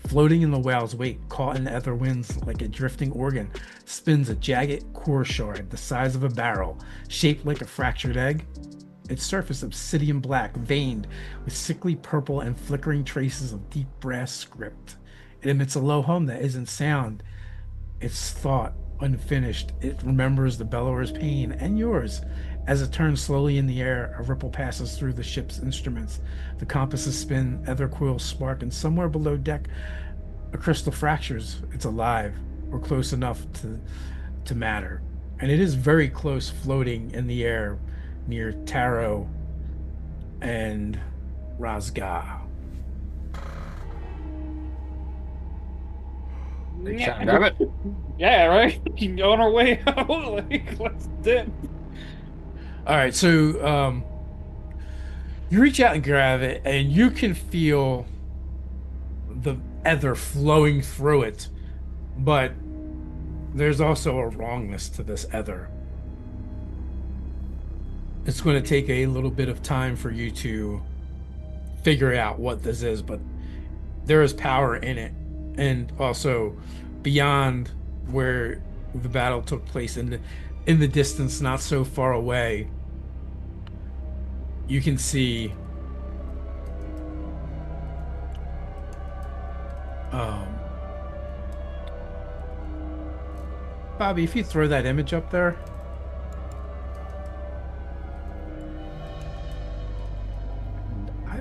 floating in the whale's wake, caught in the ether winds like a drifting organ, spins a jagged core shard the size of a barrel, shaped like a fractured egg. Its surface obsidian black, veined with sickly purple and flickering traces of deep brass script. It emits a low hum that isn't sound. It's thought, unfinished. It remembers the bellower's pain and yours. As it turns slowly in the air, a ripple passes through the ship's instruments. The compasses spin, ether coils spark, and somewhere below deck, a crystal fractures. It's alive, or close enough to matter. And it is very close, floating in the air near Taro and Razga. Reach out and grab it. Yeah, right. On our way out. Like, let's dip. All right, so you reach out and grab it, and you can feel the ether flowing through it, but there's also a wrongness to this ether. It's going to take a little bit of time for you to figure out what this is, but there is power in it. And also beyond where the battle took place, in the distance, not so far away, you can see Bobby, if you throw that image up there. I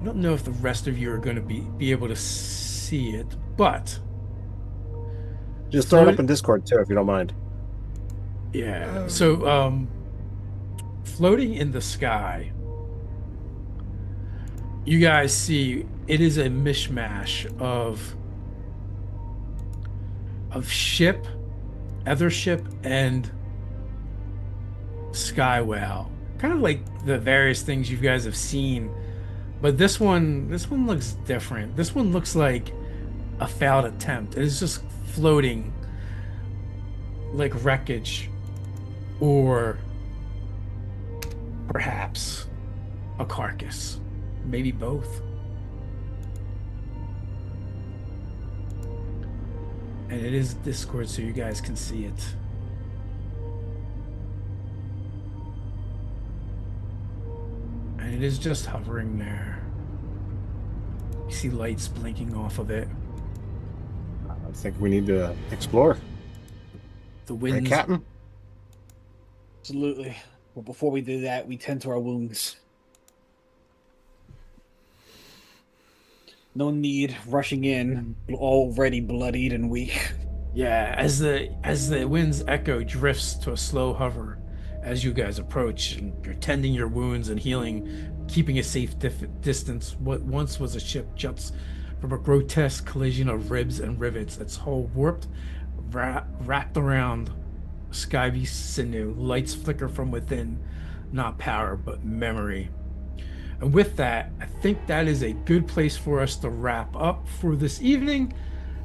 don't know if the rest of you are going to be able to see it, but Just throw it up in Discord too, if you don't mind. yeah. So floating in the sky, you guys see it is a mishmash of ship, ether ship, and sky whale. Kind of like the various things you guys have seen. But this one looks different. This one looks like a failed attempt. It's just floating like wreckage, or perhaps a carcass. Maybe both. And it is Discord, so you guys can see it. And it is just hovering there. You see lights blinking off of it. I think we need to explore. The Right, winds. Captain? Absolutely. But before we do that, we tend to our wounds. No need rushing in, already bloodied and weak. Yeah, as the wind's echo drifts to a slow hover, as you guys approach, and you're tending your wounds and healing, keeping a safe distance. What once was a ship juts from a grotesque collision of ribs and rivets, its hull warped, wrapped around sky beast sinew, lights flicker from within, not power, but memory. And with that, I think that is a good place for us to wrap up for this evening,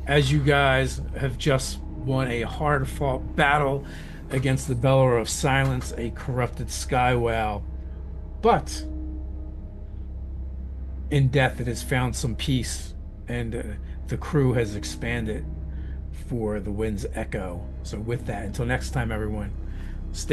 as you guys have just won a hard-fought battle against the Bellower of Silence, a corrupted sky whale. But in death, it has found some peace, and the crew has expanded for the Wind's Echo. So with that, until next time, everyone, stay